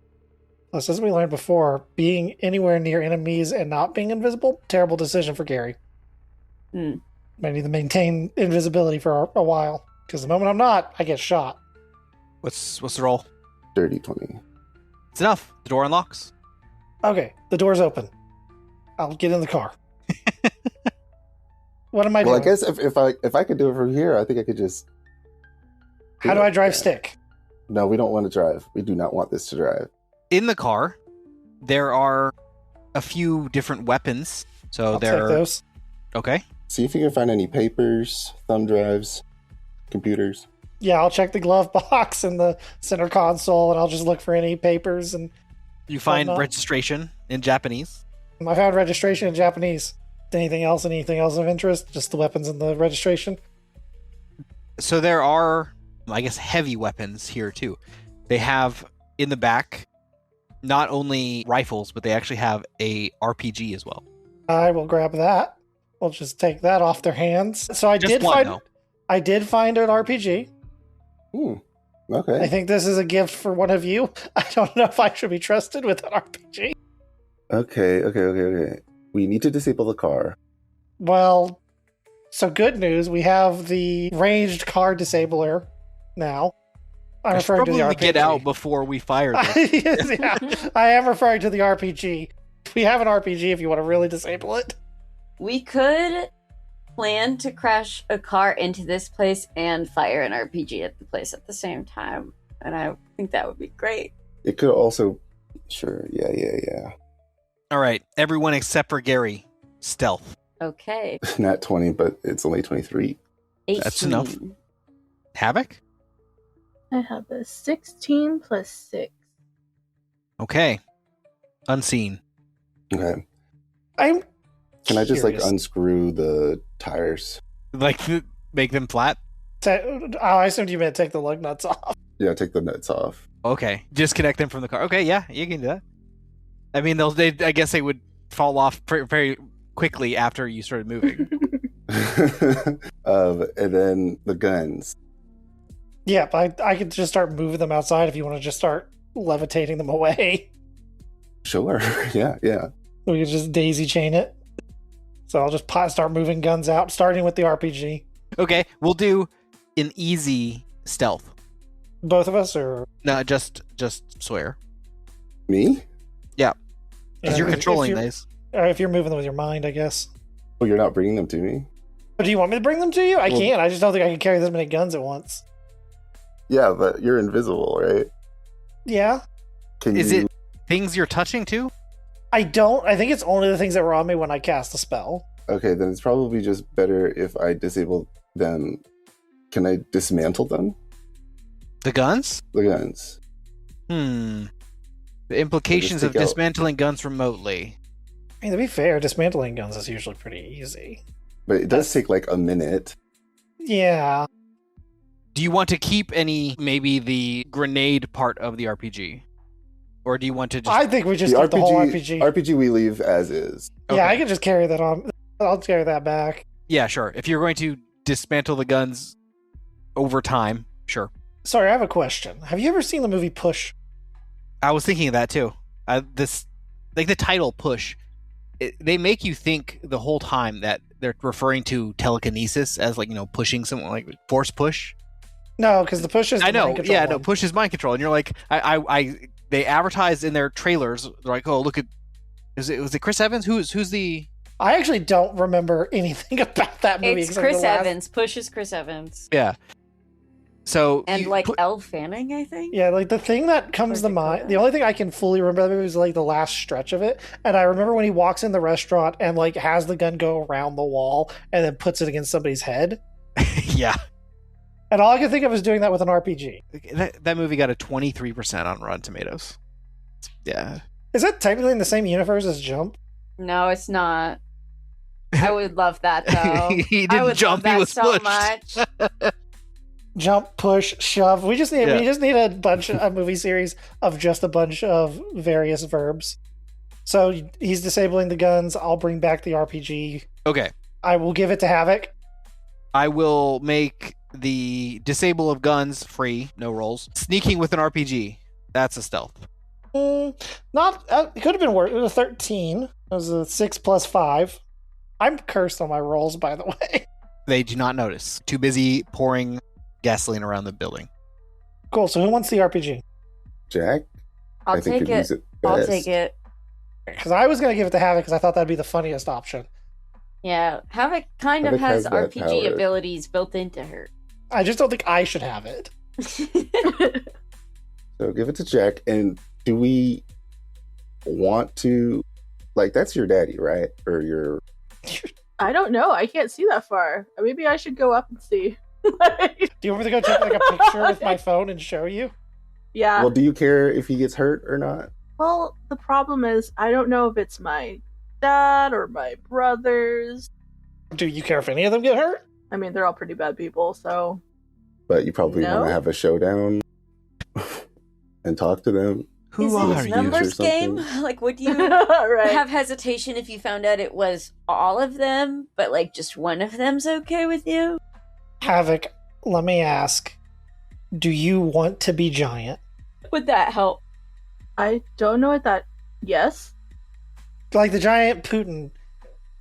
Plus, as we learned before, being anywhere near enemies and not being invisible, terrible decision for Gary. Might need to maintain invisibility for a while, because the moment I'm not, I get shot. What's the roll? Dirty 20. It's enough. The door unlocks. Okay, the door's open. I'll get in the car. What am I doing? Well, I guess if I could do it from here, I think I could just. How do I drive stick? No, we don't want to drive. We do not want this to drive. In the car, there are a few different weapons. So I'll take those. Okay. See if you can find any papers, thumb drives, computers. Yeah, I'll check the glove box and the center console, and I'll just look for any papers. And you find registration in Japanese. I found registration in Japanese. Anything else of interest? Just the weapons and the registration? So there are, I guess, heavy weapons here too. They have in the back not only rifles, but they actually have a RPG as well. I will grab that. We'll just take that off their hands. So I did find an RPG. Okay. I think this is a gift for one of you. I don't know if I should be trusted with an RPG. Okay. We need to disable the car. Well, so good news. We have the ranged car disabler now. I'm referring to the RPG. Get out before we fire this. Yeah, I am referring to the RPG. We have an RPG if you want to really disable it. We could plan to crash a car into this place and fire an RPG at the place at the same time. And I think that would be great. It could also... Sure, yeah. All right, everyone except for Gary. Stealth. Okay. Not 20, but it's only 23. 18. That's enough. Havoc? I have a 16 plus 6. Okay. Unseen. Okay. I'm Can I just, like, curious. unscrew the tires? Like, make them flat? I assumed you meant take the lug nuts off. Yeah, take the nuts off. Okay. Disconnect them from the car. Okay, yeah, you can do that. I mean, I guess they would fall off very quickly after you started moving. And then the guns. Yeah, but I could just start moving them outside if you want to just start levitating them away. Sure. Yeah. We could just daisy chain it. So I'll just start moving guns out, starting with the RPG. Okay, we'll do an easy stealth. Both of us, or No, just Sawyer. Me? Because you're controlling these. Or if you're moving them with your mind, I guess. Oh, you're not bringing them to me? But do you want me to bring them to you? I Well- can. I just don't think I can carry this many guns at once. Yeah, but you're invisible, right? Yeah. Is it things you're touching too? I don't. I think it's only the things that were on me when I cast the spell. Okay, then it's probably just better if I disable them. Can I dismantle them? The guns? The guns. The implications take of out- dismantling guns remotely. I mean, to be fair, dismantling guns is usually pretty easy. But it does take like a minute. Yeah. Do you want to keep maybe the grenade part of the RPG? Or do you want to just... I think we just keep the whole RPG. RPG we leave as is. Yeah, Okay. I can just carry that on. I'll carry that back. Yeah, sure. If you're going to dismantle the guns over time, sure. Sorry, I have a question. Have you ever seen the movie Push? I was thinking of that too. The title Push, they make you think the whole time that they're referring to telekinesis as pushing someone, like force push. No, because the Push is the I know, mind control yeah, no, one. Push is mind control, and you're like, they advertised in their trailers, they're like, oh, look at, was it Chris Evans? Who's the? I actually don't remember anything about that movie. It's except Chris the last- Evans. Push is Chris Evans. Yeah. So And Elle Fanning, I think. Yeah, like the thing that comes to mind, the only thing I can fully remember of the movie is like the last stretch of it. And I remember when he walks in the restaurant and like has the gun go around the wall and then puts it against somebody's head. yeah, And all I can think of is doing that with an RPG. that movie got a 23% on Rotten Tomatoes. Yeah. Is that technically in the same universe as Jump? No, it's not. I would love that though. He I didn't would jump, love he that was so pushed. much. Jump, push, shove. We just need a bunch a movie series of just a bunch of various verbs. So he's disabling the guns. I'll bring back the RPG. Okay. I will give it to Havoc. I will make the disable of guns free, no rolls. Sneaking with an RPG. That's a stealth. Not. It could have been worse. It was a 13. It was a 6 plus 5. I'm cursed on my rolls, by the way. They do not notice. Too busy pouring gasoline around the building. Cool. So who wants the RPG? Jack? I'll I think take could use it. it I'll best. take it. Because I was going to give it to Havoc because I thought that'd be the funniest option. Yeah, Havoc kind of Havoc has has that RPG power. abilities built into her. I just don't think I should have it. So give it to Jack. And do we want to... Like, that's your daddy, right? Or your... I don't know. I can't see that far. Maybe I should go up and see. Do you want me to go take like a picture with my phone and show you? Yeah. Well, do you care if he gets hurt or not? Well, the problem is I don't know if it's my dad or my brothers. Do you care if any of them get hurt? I mean, they're all pretty bad people, so But you probably No. want to have a showdown and talk to them. Who Is it are his you? numbers or game? something? Like, would you right. have hesitation if you found out it was all of them, but like just one of them's okay with you? Havoc, let me ask. Do you want to be giant? Would that help? I don't know what that. Yes. Like the giant Putin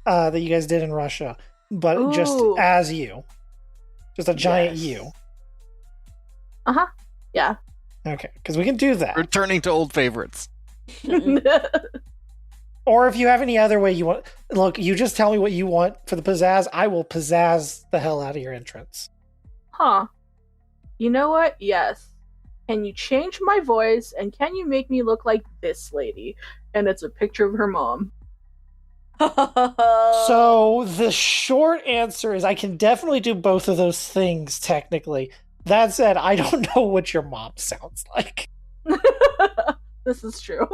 that you guys did in Russia, but just Ooh. as you. Just a giant Yes. you. Yeah. Okay, because we can do that. Returning to old favorites. Or if you have any other way you want, look, you just tell me what you want for the pizzazz. I will pizzazz the hell out of your entrance. Huh. You know what? Yes. Can you change my voice and can you make me look like this lady? And it's a picture of her mom. So the short answer is I can definitely do both of those things technically. That said, I don't know what your mom sounds like. This is true.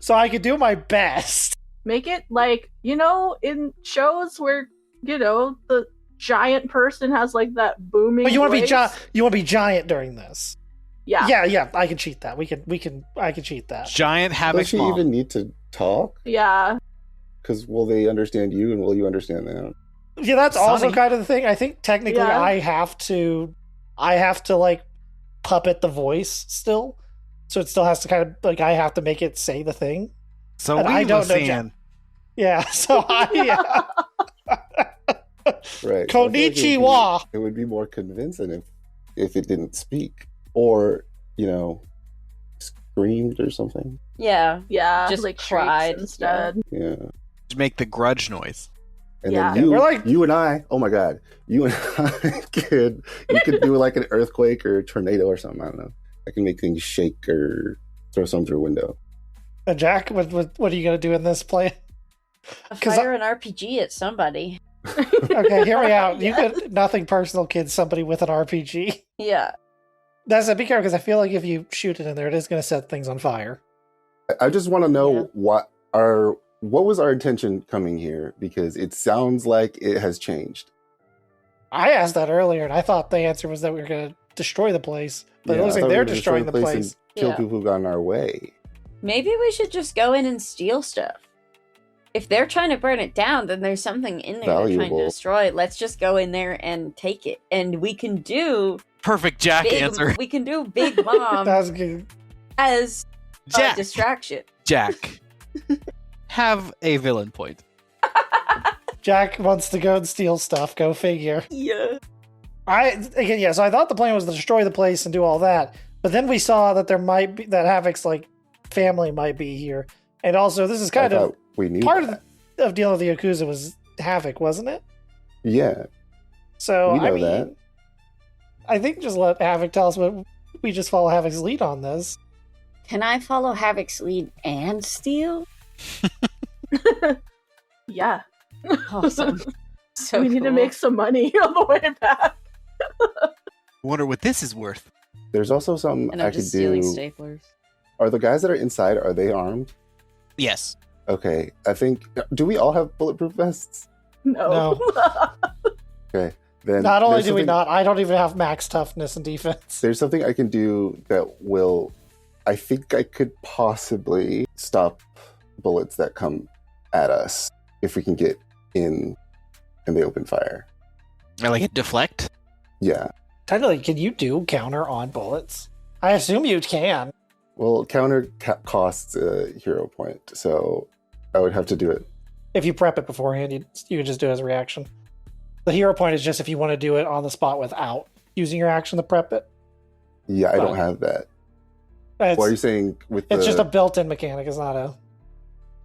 So I could do my best. Make it like, in shows where, the giant person has like that booming But you want voice. to be giant during this. Yeah. Yeah, I can cheat that. I can cheat that. Giant Havoc Does she mom. even need to talk? Yeah. Because will they understand you and will you understand them? Yeah, that's also Sonny. kind of the thing. I think technically Yeah. I have to like puppet the voice still. So it still has to kind of like I have to make it say the thing. So And we I were don't know saying, Yeah, so Right. So I feel like Konnichiwa. it would be more convincing if it didn't speak. Or, screamed or something. Yeah. Yeah. Just like cried, shrieks instead. Yeah. just make the grudge noise. And Yeah. then We're like- you and I, oh my God, you and I could do like an earthquake or a tornado or something. I don't know. I can make things shake or throw something through a window. Jack, what are you gonna do in this play? 'Cause Fire an RPG at somebody. Okay, hear me out. You could nothing personal, kid. Somebody with an RPG. Yeah. That's it. Be careful because I feel like if you shoot it in there, it is going to set things on fire. I just want to know Yeah. what was our intention coming here, because it sounds like it has changed. I asked that earlier, and I thought the answer was that we were going to destroy the place, but Yeah, it looks I like thought we they're were gonna destroy destroying the place. and kill Yeah. people who got in our way. Maybe we should just go in and steal stuff. If they're trying to burn it down, then there's something in there they're trying Valuable. to destroy. Let's just go in there and take it. And we can do Perfect Jack answer. we can do Big Mom That's good. as a Jack. distraction. Jack. Have a villain point. Jack wants to go and steal stuff. Go figure. Yeah. So I thought the plan was to destroy the place and do all that, but then we saw that there might be that Havoc's like family might be here, and also this is kind I of thought we knew part that. of dealing with the Yakuza was Havoc, wasn't it? Yeah, So we know I mean, that. I think just let Havoc tell us what we just follow Havoc's lead on this. Can I follow Havoc's lead and steal? Yeah. Awesome. So we need to cool. make some money on the way back. Wonder what this is worth. There's also something And I I'm could just stealing do. staplers. Are the guys that are inside, are they armed? Yes. Okay, I think. Do we all have bulletproof vests? No. Okay, then. Not only there's do we something- not, I don't even have max toughness and defense. There's something I can do that will. I think I could possibly stop bullets that come at us if we can get in and they open fire. I like a deflect. Yeah. Technically, can you do counter on bullets? I assume you can. Well, counter costs a hero point, so I would have to do it. If you prep it beforehand, you can just do it as a reaction. The hero point is just if you want to do it on the spot without using your action to prep it. Yeah, I But- don't have that. It's, What are you saying with it's the? just a built-in mechanic. It's not a.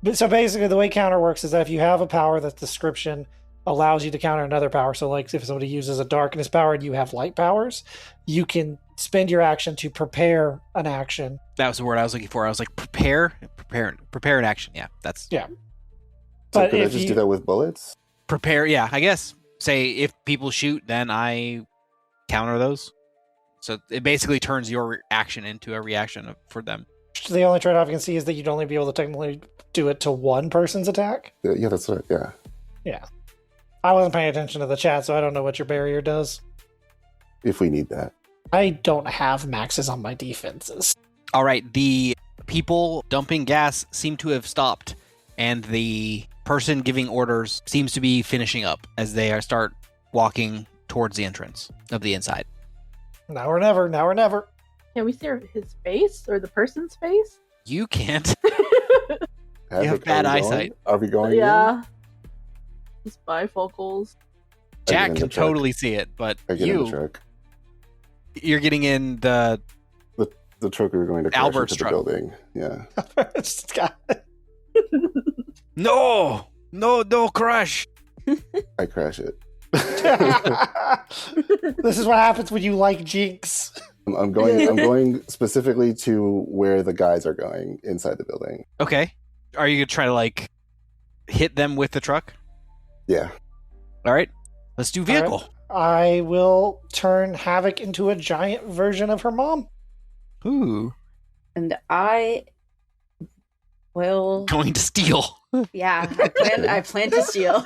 But so basically, the way counter works is that if you have a power that description allows you to counter another power, so like if somebody uses a darkness power and you have light powers, you can spend your action to prepare an action. That was the word I was looking for. I was like, prepare an action. Yeah, that's Yeah. So But could I if just you- do that with bullets? prepare. Yeah, I guess. Say if people shoot, then I counter those. So it basically turns your action into a reaction for them. The only trade-off you can see is that you'd only be able to technically do it to one person's attack. Yeah, that's right. Yeah. I wasn't paying attention to the chat, so I don't know what your barrier does. If we need that. I don't have maxes on my defenses. All right, the people dumping gas seem to have stopped, and the person giving orders seems to be finishing up as they start walking towards the entrance of the inside. Now or never. Now or never. Can we see his face or the person's face? You can't. Havoc, have bad are we going? eyesight. Are we going? Yeah. His bifocals. Jack in the can truck. totally see it, but I get in the truck. you're getting in The truck we were going to crash Albert's into the truck. building. Yeah. It's got- No, don't crash. I crash it. This is what happens when you like Jinx. I'm going specifically to where the guys are going inside the building. Okay. Are you gonna try to like hit them with the truck? Yeah. All right. Let's do vehicle. Right. I will turn Havoc into a giant version of her mom. Ooh. And I will. Going to steal. Yeah, I plan to steal.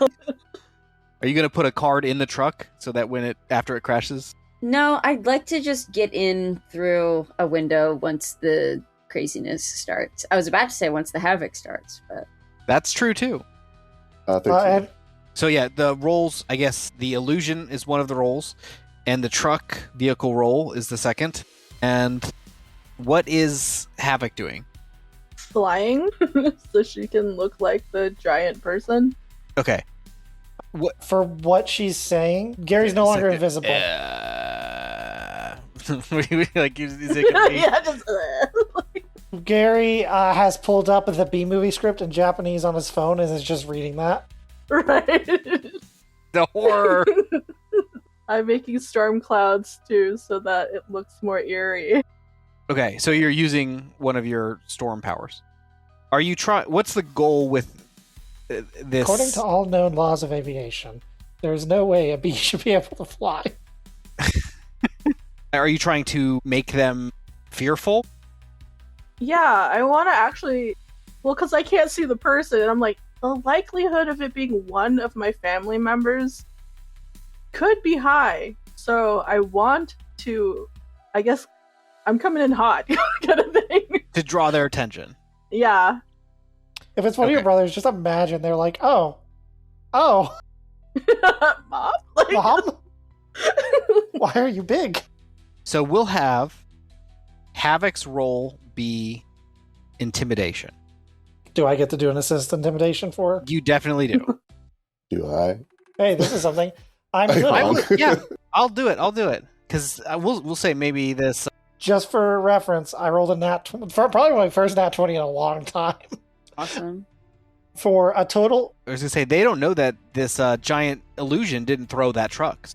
Are you gonna put a card in the truck so that after it crashes? No, I'd like to just get in through a window once the craziness starts. I was about to say once the havoc starts, but That's true too. 13. So yeah, the rolls, I guess the illusion is one of the rolls, and the truck vehicle roll is the second. And what is Havoc doing? Flying so she can look like the giant person. Okay. For what she's saying, Gary's no longer invisible. Like, is it gonna be... Yeah, just Gary has pulled up the B movie script in Japanese on his phone and is just reading that. right. the horror? I'm making storm clouds too, so that it looks more eerie. Okay, so you're using one of your storm powers. Are you trying? What's the goal with this? According to all known laws of aviation, there is no way a bee should be able to fly. Are you trying to make them fearful? Yeah, I want to actually. Well, because I can't see the person, and I'm like, the likelihood of it being one of my family members could be high. So I want to. I guess I'm coming in hot, kind of thing. To draw their attention. Yeah. If it's one of your brothers, just imagine they're like, oh, Mom? Like, Mom? Why are you big? So we'll have Havoc's role be intimidation. Do I get to do an assist intimidation for her? You definitely do. Do I? Hey, this is something I'm good I at. would, yeah, I'll do it. Because we'll say maybe this. Just for reference, I rolled a nat probably my first nat 20 in a long time. awesome. For a total. I was gonna say they don't know that this giant illusion didn't throw that truck.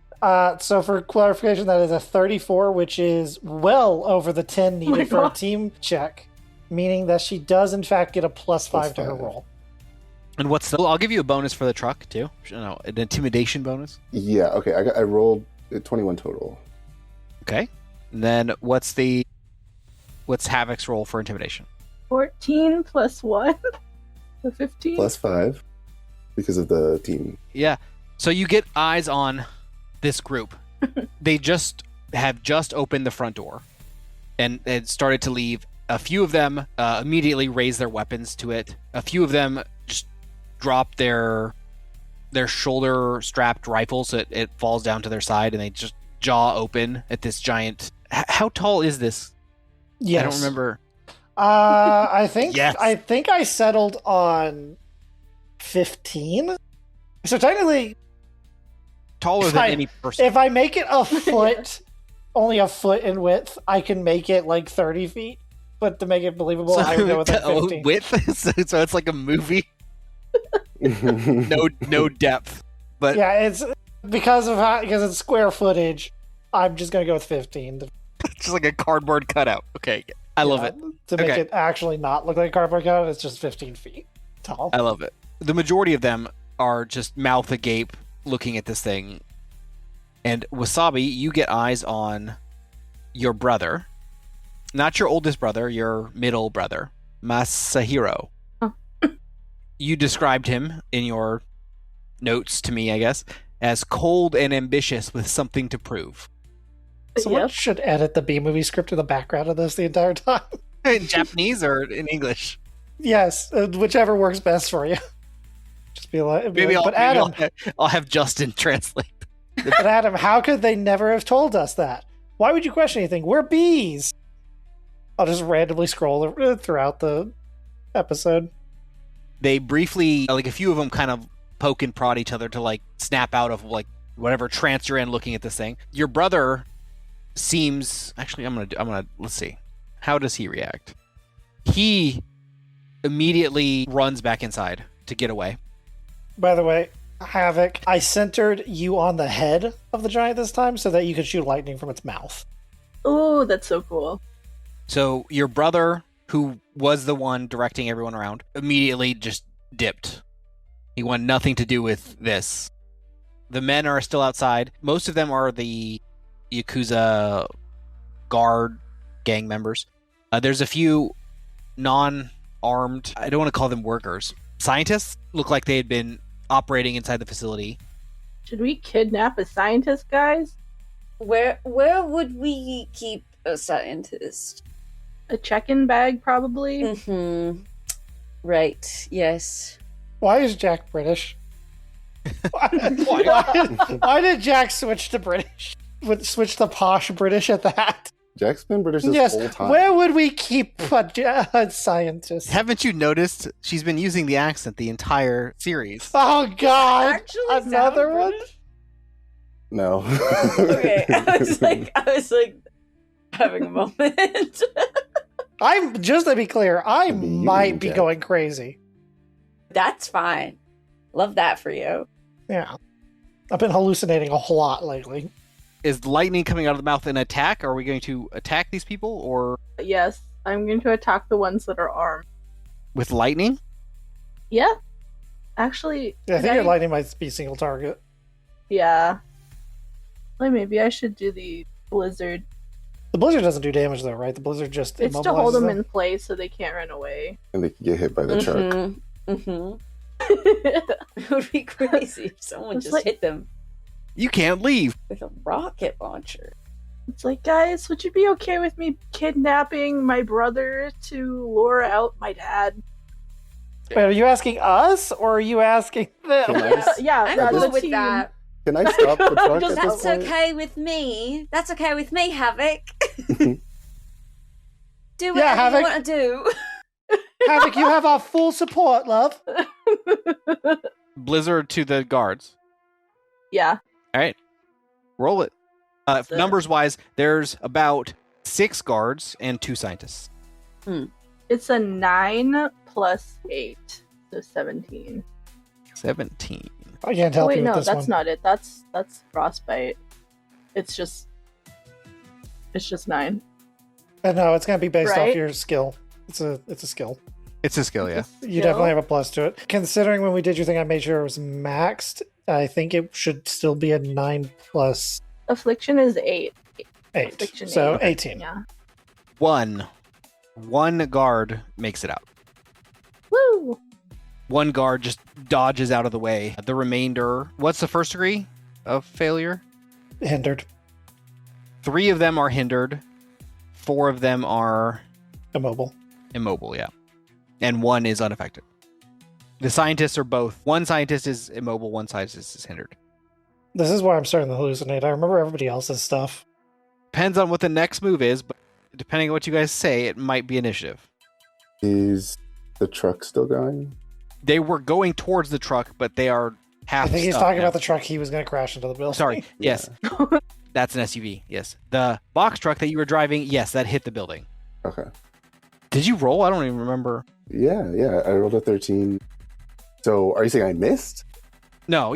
So for clarification, that is a 34, which is well over the 10 needed for a God. team check, meaning that she does in fact get a +5 to her roll. And what's the? I'll give you a bonus for the truck too. No, an intimidation bonus. Yeah. Okay. I rolled 21 total. Okay. And then what's Havoc's roll for intimidation? 14 plus 1? The 15? +5 because of the team. Yeah. So you get eyes on this group. They have just opened the front door and it started to leave. A few of them immediately raise their weapons to it. A few of them just drop their shoulder strapped rifles so it falls down to their side, and they just jaw open at this giant. How tall is this? Yes. I don't remember. I think Yes. I think I settled on 15. So technically, Taller If than I- any person. if I make it a foot, only a foot in width, I can make it like 30 feet. But to make it believable, I would go with like 15. Width, so it's like a movie. No depth. But Yeah, it's because it's square footage. I'm just gonna go with 15 it's just like a cardboard cutout. Okay, I love it. to make Okay. it actually not look like a cardboard cutout. It's just 15 feet tall. I love it. The majority of them are just mouth agape looking at this thing. And Wasabi, you get eyes on your brother. Not your oldest brother, your middle brother, Masahiro. Oh. You described him in your notes to me, I guess, as cold and ambitious with something to prove. Someone Yep. should edit the B movie script in the background of this the entire time. In Japanese or in English? Yes, whichever works best for you. Just be like, Maybe but Adam, I'll have Justin translate. but Adam, how could they never have told us that? Why would you question anything? We're bees. I'll just randomly scroll throughout the episode. They briefly, like a few of them kind of poke and prod each other to like snap out of like whatever trance you're in looking at this thing. Your brother seems, actually I'm gonna let's see. How does he react? He immediately runs back inside to get away. By the way, Havoc, I centered you on the head of the giant this time so that you could shoot lightning from its mouth. Oh, that's so cool. So your brother, who was the one directing everyone around, immediately just dipped. He wanted nothing to do with this. The men are still outside. Most of them are the Yakuza guard gang members. There's a few non-armed, I don't want to call them workers. Scientists look like they had been operating inside the facility. Should we kidnap a scientist, guys? Where would we keep a scientist? A check-in bag, probably. Mm-hmm. Right. Yes. Why is Jack British? Why did Jack switch to British? Switch to posh British at that? Jack's been British this Yes. whole time. Where would we keep a scientist? Haven't you noticed she's been using the accent the entire series? Oh God! Actually Another sound one. British? No. Okay. I was like having a moment. I'm just to be clear. I Could be you, might be Jack. going crazy. That's fine. Love that for you. Yeah, I've been hallucinating a whole lot lately. Is lightning coming out of the mouth an attack? Are we going to attack these people or Yes, I'm going to attack the ones that are armed. with lightning? Yeah. Actually, Yeah, I could think your lightning might be single target. Yeah. Like, maybe I should do the blizzard. The blizzard doesn't do damage though, right? The blizzard just It's to hold immobilizes them in place so they can't run away. And they can get hit by the truck. Mm-hmm. It would be crazy if someone It's just like- hit them You can't leave. with a rocket launcher. It's like, guys, would you be okay with me kidnapping my brother to lure out my dad? Wait, are you asking us or are you asking them? Can I- Yeah, I'm Yeah, cool the with team. that. Can I stop the truck Just- at this That's point? okay with me. That's okay with me, Havoc. Do Yeah, whatever Havoc. you want to do. Havoc, you have our full support, love. Blizzard to the guards. Yeah. All right. Roll it. That's it. Numbers wise, there's about 6 guards and 2 scientists. It's a 9 plus 8, so 17. 17. I can't Oh, help wait, you with no, this that's one. not it. That's frostbite. It's just 9. No, it's gonna be based off Right? your skill. It's a skill. It's a skill, yeah. You definitely have a plus to it. Considering when we did your thing, I made sure it was maxed. I think it should still be a 9 plus Affliction is 8. 8. Affliction So 8. 18. Yeah. One guard makes it out. Woo! One guard just dodges out of the way. The remainder, what's the first degree of failure? Hindered. 3 of them are hindered. 4 of them are Immobile. immobile, yeah. And 1 is unaffected. The scientists are both. One scientist is immobile, one scientist is hindered. This is why I'm starting to hallucinate. I remember everybody else's stuff. Depends on what the next move is, but depending on what you guys say, it might be initiative. Is the truck still going? They were going towards the truck, but they are half I think he's stuck talking now. about the truck he was going to crash into the building. Sorry, yes. That's an SUV, yes. The box truck that you were driving, yes, that hit the building. Okay. Did you roll? I don't even remember. Yeah. I rolled a 13. So are you saying I missed? No.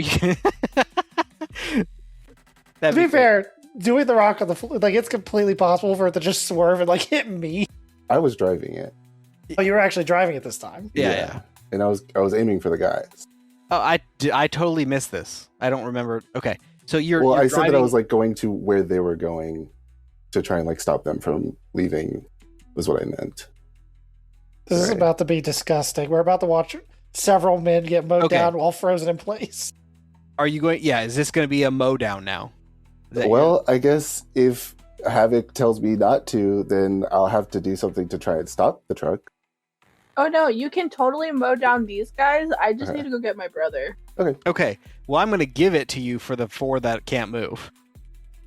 To be fair, doing the rock on the like it's completely possible for it to just swerve and like hit me. I was driving it. Oh, you were actually driving it this time. Yeah. And I was aiming for the guys. Oh, I totally missed this. I don't remember. Okay, so you're. Well, you're I said that I driving- was like going to where they were going to try and like stop them from leaving. Was what I meant. This is Right. about to be disgusting. We're about to watch several men get mowed Okay. down while frozen in place. Are you going? Yeah. Is this going to be a mow down now? Is that Well, I guess if Havoc tells me not to, then I'll have to do something to try and stop the truck. Oh no, you can totally mow down these guys. I just Okay. need to go get my brother. okay. Well, I'm going to give it to you for the 4 that can't move.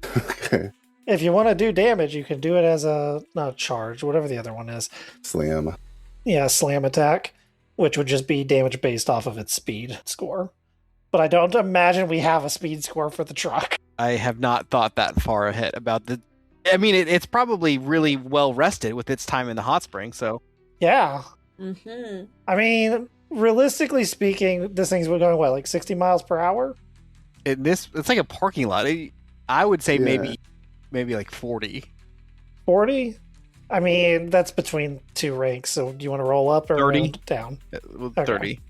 Okay. If you want to do damage, you can do it as a not a charge, whatever the other one is. Slam. Yeah, slam attack, which would just be damage based off of its speed score. But I don't imagine we have a speed score for the truck. I have not thought that far ahead about the. I mean, it's probably really well rested with its time in the hot spring. So Yeah. Mm-hmm. I mean, realistically speaking, this thing's going, what, like 60 miles per hour? It's like a parking lot. I would say Yeah. maybe like 40. 40? I mean, that's between two ranks, so do you want to roll up or 30? roll down? Well, Okay. 30.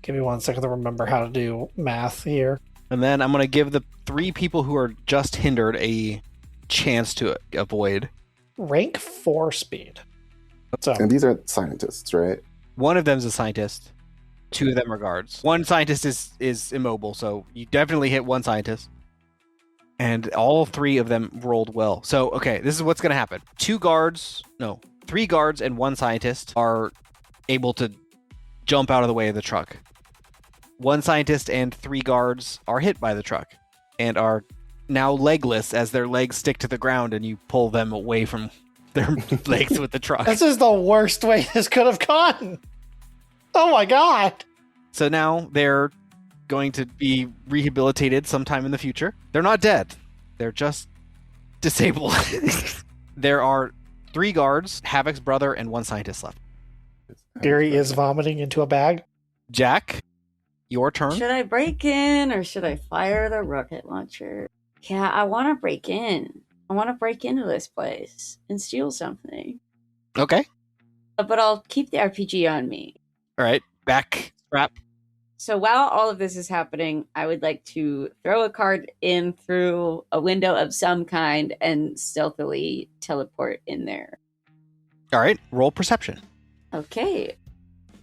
Give me 1 second to remember how to do math here. And then I'm going to give the 3 people who are just hindered a chance to avoid. Rank 4 speed. So, And these are scientists, right? One of them's a scientist. 2 of them are guards. One scientist is immobile, so you definitely hit one scientist. And all 3 of them rolled well. So, okay, this is what's going to happen. 3 guards and 1 scientist are able to jump out of the way of the truck. 1 scientist and 3 guards are hit by the truck and are now legless as their legs stick to the ground and you pull them away from their legs with the truck. this is the worst way this could have gone. Oh my god. So now they're going to be rehabilitated sometime in the future. They're not dead. They're just disabled. There are 3 guards, Havoc's brother, and 1 scientist left. Gary is vomiting into a bag. Jack, your turn. Should I break in or should I fire the rocket launcher? Yeah, I want to break in. I want to break into this place and steal something. Okay. But I'll keep the RPG on me. All right. Back strap. So while all of this is happening, I would like to throw a card in through a window of some kind and stealthily teleport in there. All right. Roll perception. Okay.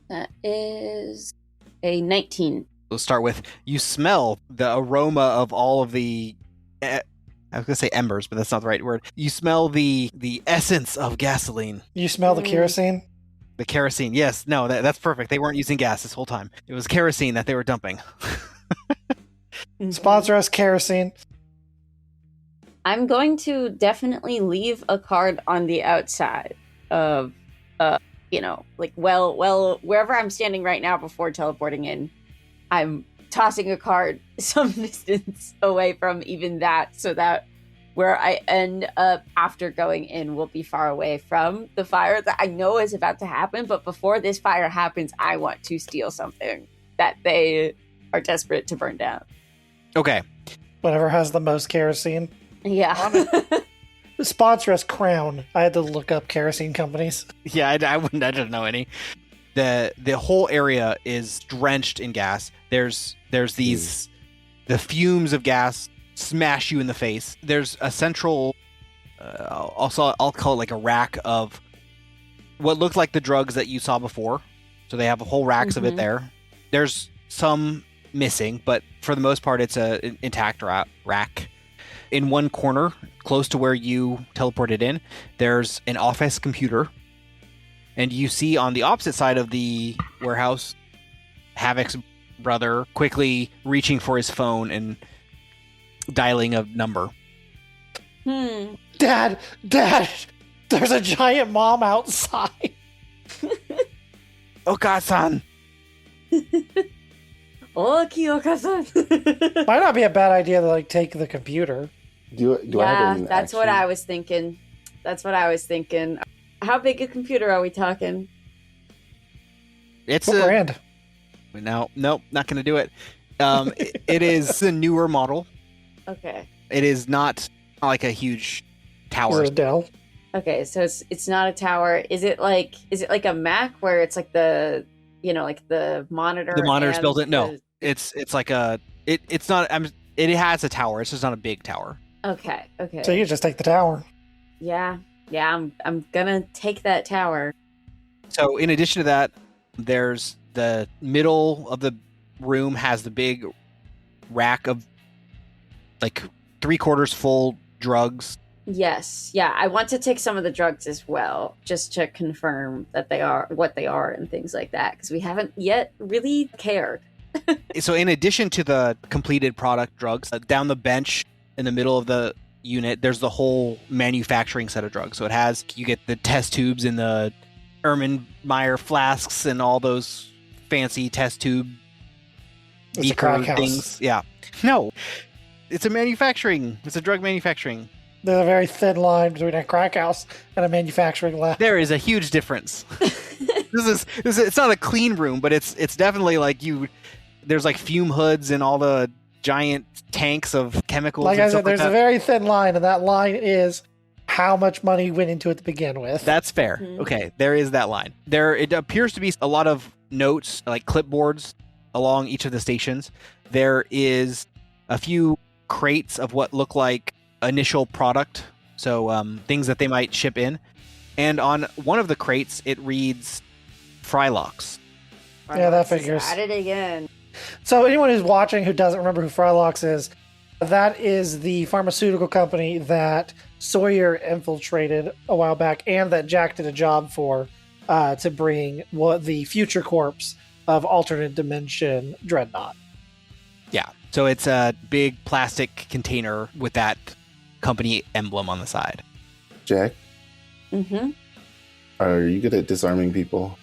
That is a 19. We'll start with you smell the aroma of all of the I was gonna say embers, but that's not the right word. You smell the essence of gasoline. You smell the kerosene? The kerosene. Yes. No, that's perfect. They weren't using gas this whole time. It was kerosene that they were dumping. Sponsor us, kerosene. I'm going to definitely leave a card on the outside of, wherever I'm standing right now before teleporting in. I'm tossing a card some distance away from even that so that where I end up after going in will be far away from the fire that I know is about to happen. But before this fire happens, I want to steal something that they are desperate to burn down. Okay. Whatever has the most kerosene. Yeah. Sponsor us, Crown. I had to look up kerosene companies. Yeah, I didn't know any. The whole area is drenched in gas. There's these the fumes of gas smash you in the face. There's a central I'll call it like a rack of what looked like the drugs that you saw before. So they have whole racks of it there. There's some missing, but for the most part it's an intact rack. In one corner, close to where you teleported in, there's an office computer. And you see on the opposite side of the warehouse, Havoc's brother quickly reaching for his phone and dialing a number. Dad, there's a giant mom outside. Oka-san! Oki-oka-san. Might not be a bad idea to take the computer. Do I have an that's what action? I was thinking. How big a computer are we talking? It's What brand? No, nope, not going to do it. It is a newer model. Okay. It is not like a huge tower. Is it a Dell? Okay, so it's not a tower. Is it like a Mac where it's like the the monitor? The monitor's and built in. No, the- it's like a. It's not. It has a tower. It's just not a big tower. Okay. So you just take the tower. Yeah. I'm gonna take that tower. So in addition to that, there's the middle of the room has the big rack of like 3/4 full drugs. Yes. Yeah. I want to take some of the drugs as well, just to confirm that they are what they are and things like that, because we haven't yet really cared. So in addition to the completed product drugs, down the bench in the middle of the unit, there's the whole manufacturing set of drugs. So you get the test tubes and the Erlenmeyer flasks and all those fancy test tube It's a crack house. things. Yeah. No. It's a drug manufacturing. There's a very thin line between a crack house and a manufacturing lab. There is a huge difference. It's not a clean room, but it's definitely like there's like fume hoods and all the giant tanks of chemicals. Like and I stuff said, there's like a very thin line, and that line is how much money went into it to begin with. That's fair. Mhm. Okay, there is that line. It appears to be a lot of notes, like clipboards, along each of the stations. There is a few crates of what look like initial product, so things that they might ship in. And on one of the crates, it reads Frylocks. Yeah, that Frylox is figures. at it again. So anyone who's watching who doesn't remember who Frylocks is, that is the pharmaceutical company that Sawyer infiltrated a while back and that Jack did a job for to bring the future corpse of alternate dimension Dreadnought. Yeah, so it's a big plastic container with that company emblem on the side. Jack, Mm-hmm. are you good at disarming people?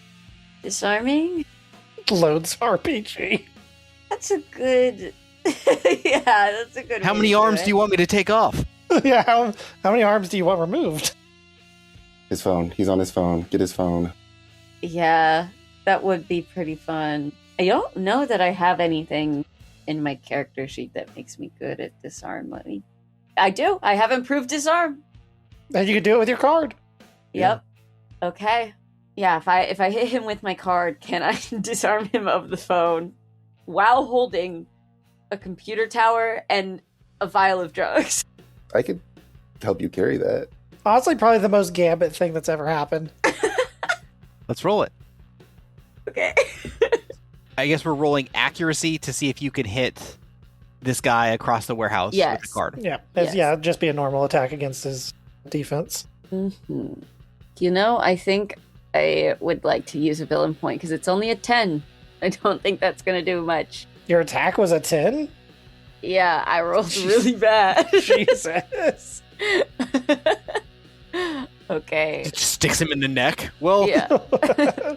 Disarming? Loads RPG. That's a good... yeah, that's a good How way many to arms it. do you want me to take off? Yeah, how many arms do you want removed? His phone. He's on his phone. Get his phone. Yeah, that would be pretty fun. I don't know that I have anything in my character sheet that makes me good at disarm. I do. I have improved disarm. And you can do it with your card. Yep. Okay. Yeah, if I hit him with my card, can I disarm him of the phone while holding a computer tower and a vial of drugs? I could help you carry that. Honestly, probably the most Gambit thing that's ever happened. Let's roll it. Okay. I guess we're rolling accuracy to see if you can hit this guy across the warehouse Yes. with the card. Yeah, Yes. yeah, just be a normal attack against his defense. Mm-hmm. You know, I think I would like to use a villain point because it's only a 10. I don't think that's going to do much. Your attack was a 10? Yeah, I rolled really bad. Jesus. Okay. It just sticks him in the neck. Well, Yeah.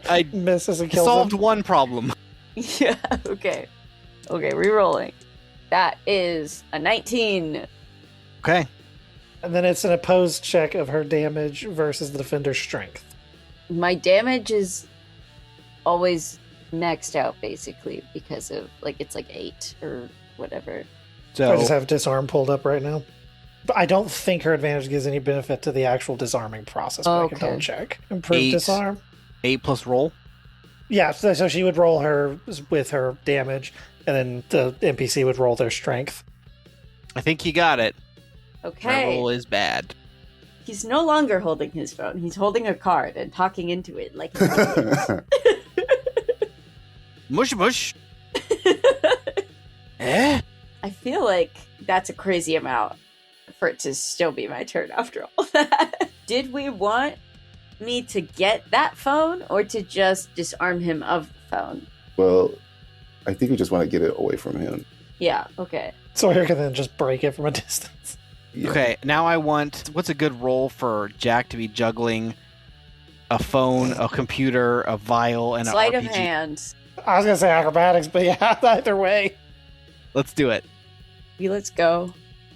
I Misses and kills solved him. one problem. Yeah, okay. Okay, re-rolling. That is a 19. Okay. And then it's an opposed check of her damage versus the defender's strength. My damage is always maxed out, basically, because of, it's 8 or whatever. I just So have disarm pulled up right now. But I don't think her advantage gives any benefit to the actual disarming process, but I can Okay. double check. Improve 8. disarm. 8 plus roll. Yeah, so she would roll her with her damage, and then the NPC would roll their strength. I think you got it. My Okay. roll is bad. He's no longer holding his phone. He's holding a card and talking into it like an idiot. Mush mush. Eh? I feel like that's a crazy amount for it to still be my turn after all that. Did we want me to get that phone or to just disarm him of the phone? Well, I think we just want to get it away from him. Yeah, okay. So you can then just break it from a distance. Yeah. Okay, now I want. What's a good roll for Jack to be juggling a phone, a computer, a vial, and Sleight an of RPG? hand. I was going to say acrobatics, but yeah, either way. Let's do it. Let's go.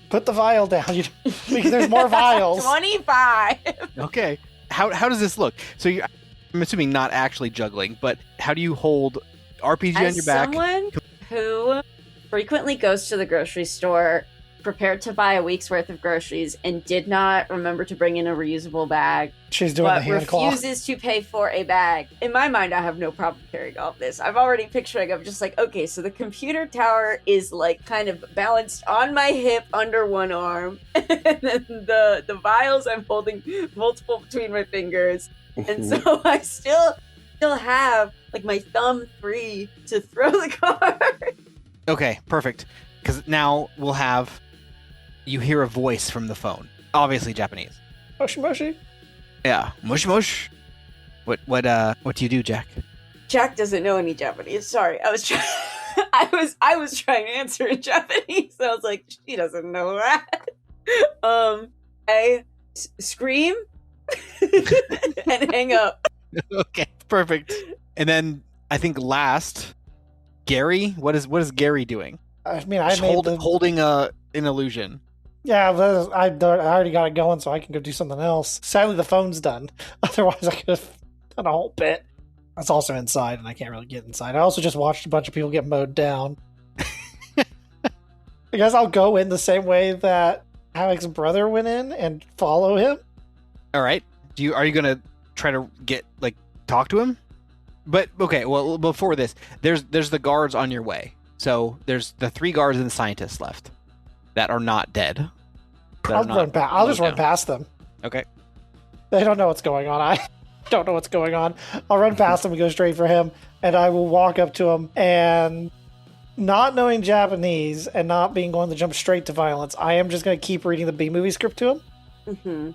Put the vial down. Because there's more vials. 25. Okay. How does this look? So I'm assuming not actually juggling, but how do you hold RPG on As your back? someone who frequently goes to the grocery store prepared to buy a week's worth of groceries and did not remember to bring in a reusable bag, She's doing the but hand claw. refuses to pay for a bag. In my mind, I have no problem carrying all of this. I'm already picturing, I'm just like, okay, so the computer tower is kind of balanced on my hip under one arm, and then the vials I'm holding multiple between my fingers, and so I still have my thumb free to throw the card. Okay, perfect. Because now we'll have you hear a voice from the phone, obviously Japanese. Moshi moshi. Yeah, mush mush. What do you do, Jack? Jack doesn't know any Japanese. Sorry, I was trying. I was trying to answer in Japanese. So I was like, she doesn't know that. I scream and hang up. Okay, perfect. And then I think last, Gary. What is Gary doing? I mean, I Just made holding an illusion. Yeah, I already got it going, so I can go do something else. Sadly, the phone's done. Otherwise, I could have done a whole bit. That's also inside, and I can't really get inside. I also just watched a bunch of people get mowed down. I guess I'll go in the same way that Havoc's brother went in and follow him. All right. Are you gonna try to talk to him? But okay. Well, before this, there's the guards on your way. So there's the 3 guards and the scientists left that are not dead. I'll just run past them. Okay. They don't know what's going on. I don't know what's going on. I'll run past them and go straight for him, and I will walk up to him and. Not knowing Japanese and not being going to jump straight to violence, I am just going to keep reading the B-movie script to him. Mm-hmm.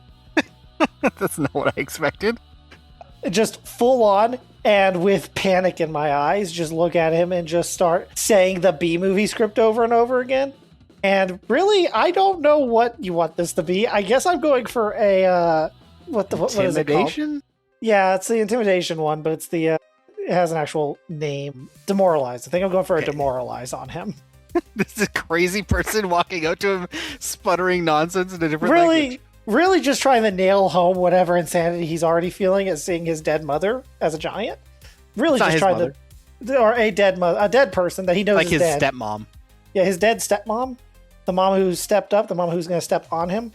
That's not what I expected. Just full on and with panic in my eyes, just look at him and just start saying the B-movie script over and over again. And really, I don't know what you want this to be. I guess I'm going for a what is it called? Yeah, it's the intimidation one, but it's the it has an actual name. Demoralize. I think I'm going for a demoralize on him. This is a crazy person walking out to him, sputtering nonsense in a different language. Really just trying to nail home whatever insanity he's already feeling at seeing his dead mother as a giant. Really just trying to... Or a dead person that he knows is dead. Like his stepmom. Yeah, his dead stepmom. The mom who stepped up. The mom who's going to step on him.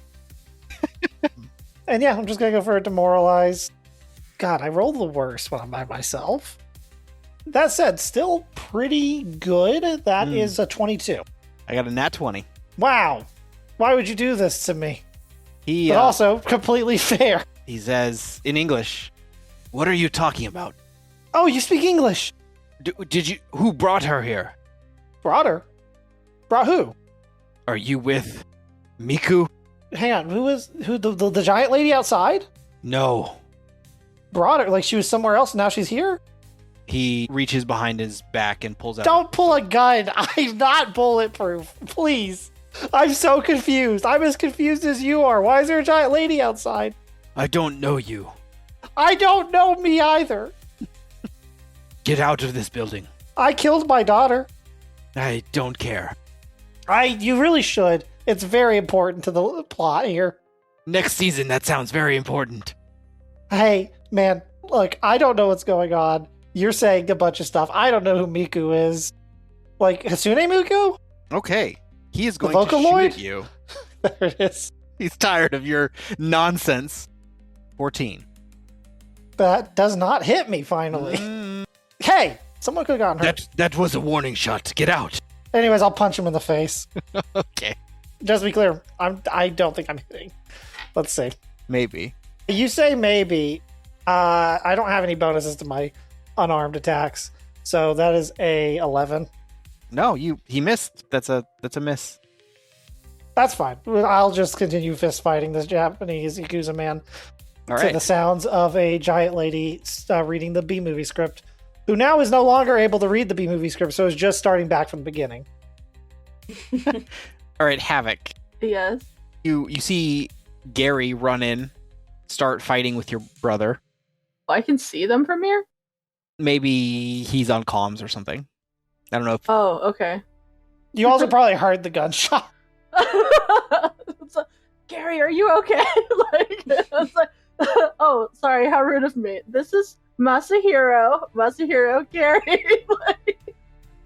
And yeah, I'm just going to go for a demoralize. God, I roll the worst when I'm by myself. That said, still pretty good. That is a 22. I got a nat 20. Wow. Why would you do this to me? But also completely fair. He says in English, "What are you talking about?" Oh, you speak English. Did you? Who brought her here? Brought her? Brought who? Are you with Miku? Hang on, the giant lady outside? No. Brought her, like she was somewhere else and now she's here? He reaches behind his back and pulls out... Don't pull a gun! I'm not bulletproof. Please. I'm so confused. I'm as confused as you are. Why is there a giant lady outside? I don't know you. I don't know me either. Get out of this building. I killed my daughter. I don't care. You really should. It's very important to the plot here. Next season, that sounds very important. Hey, man, look, I don't know what's going on. You're saying a bunch of stuff. I don't know who Miku is. Like, Hasune Miku? Okay. He is going to shoot at you. There it is. He's tired of your nonsense. 14. That does not hit me, finally. Hey, someone could have gotten hurt. That was a warning shot. Get out. Anyways, I'll punch him in the face. Okay. Just to be clear, I don't think I'm hitting. Let's see. Maybe. You say maybe. I don't have any bonuses to my unarmed attacks, so that is a 11. No, he missed. That's a miss. That's fine. I'll just continue fist fighting this Japanese Yakuza man to the sounds of a giant lady reading the B-movie script, who now is no longer able to read the B-movie script, so is just starting back from the beginning. All right, Havoc. Yes. You see Gary run in, start fighting with your brother. I can see them from here? Maybe he's on comms or something. I don't know if... Oh, okay. You also probably heard the gunshot. It's like, Gary, are you okay? It's like, oh, sorry, how rude of me. This is Masahiro, Gary.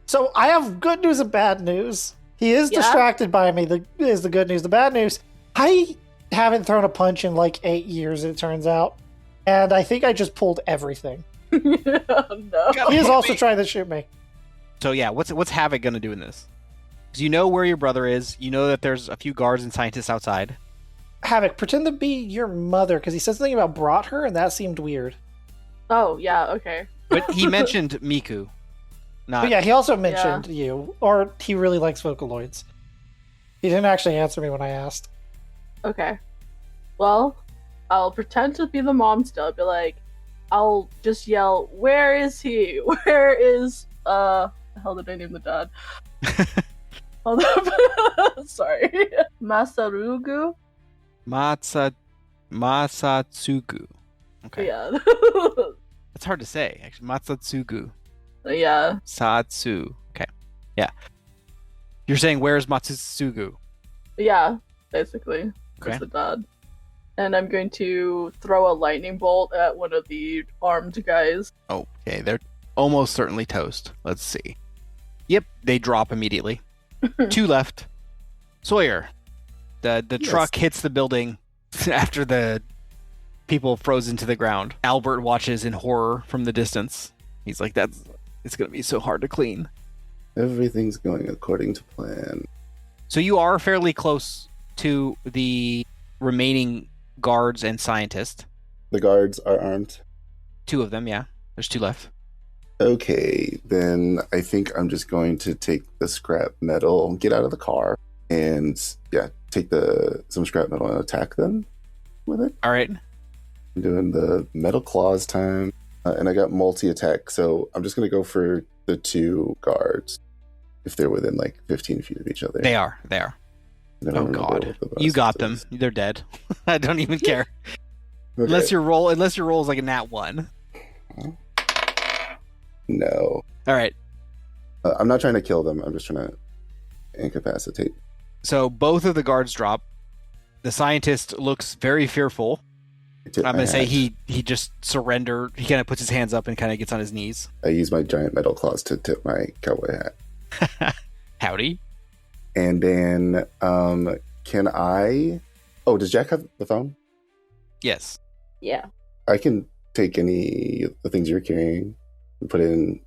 So I have good news and bad news. He is distracted by me, is the good news. The bad news, I haven't thrown a punch in like 8 years, it turns out. And I think I just pulled everything. No. He is also trying to shoot me. So yeah, what's Havoc gonna do in this? Because you know where your brother is. You know that there's a few guards and scientists outside. Havoc, pretend to be your mother, because he said something about brought her, and that seemed weird. Oh, yeah, okay. But he mentioned Miku. But yeah, he also mentioned you, or he really likes Vocaloids. He didn't actually answer me when I asked. Okay. Well, I'll pretend to be the mom still. I'll be like, I'll just yell, "Where is he? Where is, the hell did I name the dad? Hold up. Sorry. Masarugu? Masatsugu. Okay. Yeah. It's hard to say, actually. Masatsugu. Yeah. Satsu. Okay. Yeah. You're saying, where's Matsusugu? Yeah, basically. Okay. That's the dad. and I'm going to throw a lightning bolt at one of the armed guys. Okay, they're almost certainly toast. Let's see. Yep, they drop immediately. 2 left. Sawyer. The Yes. truck hits the building after the people froze into the ground. Albert watches in horror from the distance. He's like, it's going to be so hard to clean. Everything's going according to plan. So you are fairly close to the remaining guards and scientists. The guards are armed. 2 of them, yeah. There's 2 left. Okay, then I think I'm just going to take the scrap metal, get out of the car, and take some scrap metal and attack them with it. All right. I'm doing the metal claws time, and I got multi-attack, so I'm just going to go for the 2 guards if they're within like 15 feet of each other. They are. Then I Oh, remember God. what the You bonus got is. them. They're dead. I don't even care. Okay. Unless your roll is like a nat 1. No. All right. I'm not trying to kill them. I'm just trying to incapacitate. So both of the guards drop. The scientist looks very fearful. I'm going to say he just surrendered. He kind of puts his hands up and kind of gets on his knees. I use my giant metal claws to tip my cowboy hat. Howdy. And then, can I... Oh, does Jack have the phone? Yes. Yeah. I can take any of the things you're carrying and put it in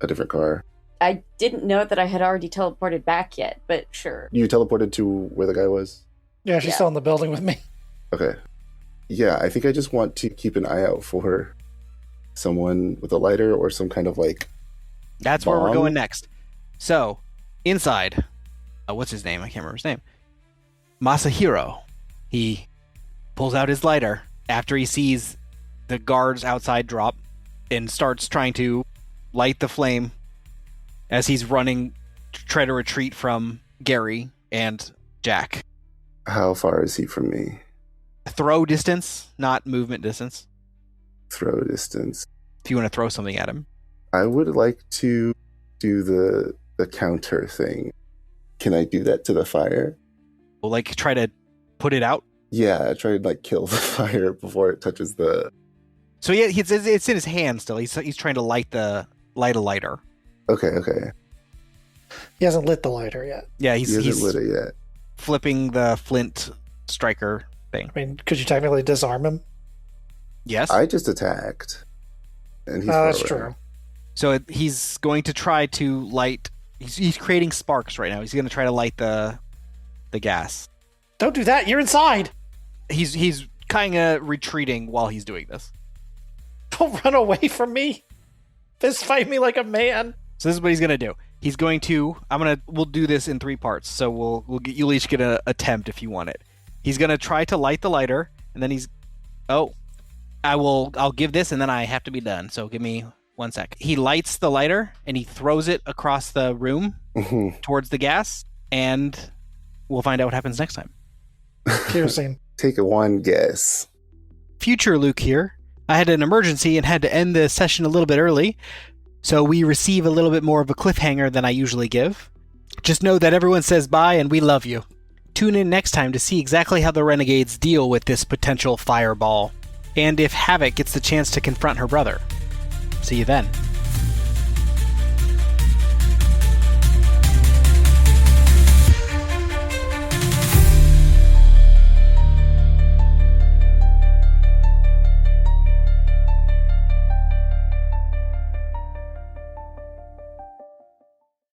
a different car. I didn't know that I had already teleported back yet, but sure. You teleported to where the guy was? Yeah, she's Yeah. still in the building with me. Okay. Yeah, I think I just want to keep an eye out for someone with a lighter or some kind of like... That's where we're bomb. going next. So, inside, what's his name? I can't remember his name. Masahiro. He pulls out his lighter after he sees the guards outside drop and starts trying to light the flame as he's running to try to retreat from Gary and Jack. How far is he from me? Throw distance, not movement distance. Throw distance. If you want to throw something at him. I would like to do the counter thing. Can I do that to the fire? We'll like try to put it out. Yeah, try to like kill the fire before it touches the... So yeah, it's in his hand still. He's trying to light a lighter. Okay. He hasn't lit the lighter yet. Yeah, He hasn't he's lit it yet. flipping the flint striker thing. I mean, could you technically disarm him? Yes. I just attacked. And he's Oh, far that's away. true. So he's going to try to light. He's creating sparks right now. He's going to try to light the gas. Don't do that. You're inside. He's kind of retreating while he's doing this. Don't run away from me. Fist fight me like a man. So this is what he's going to do. He's going to. We'll do this in 3 parts. So you'll each get an attempt if you want it. He's going to try to light the lighter, and then I'll give this, and then I have to be done. So give me 1 sec. He lights the lighter, and he throws it across the room towards the gas, and we'll find out what happens next time. Kerosene. Take one guess. Future Luke here. I had an emergency and had to end the session a little bit early, so we receive a little bit more of a cliffhanger than I usually give. Just know that everyone says bye and we love you. Tune in next time to see exactly how the Renegades deal with this potential fireball, and if Havoc gets the chance to confront her brother. See you then.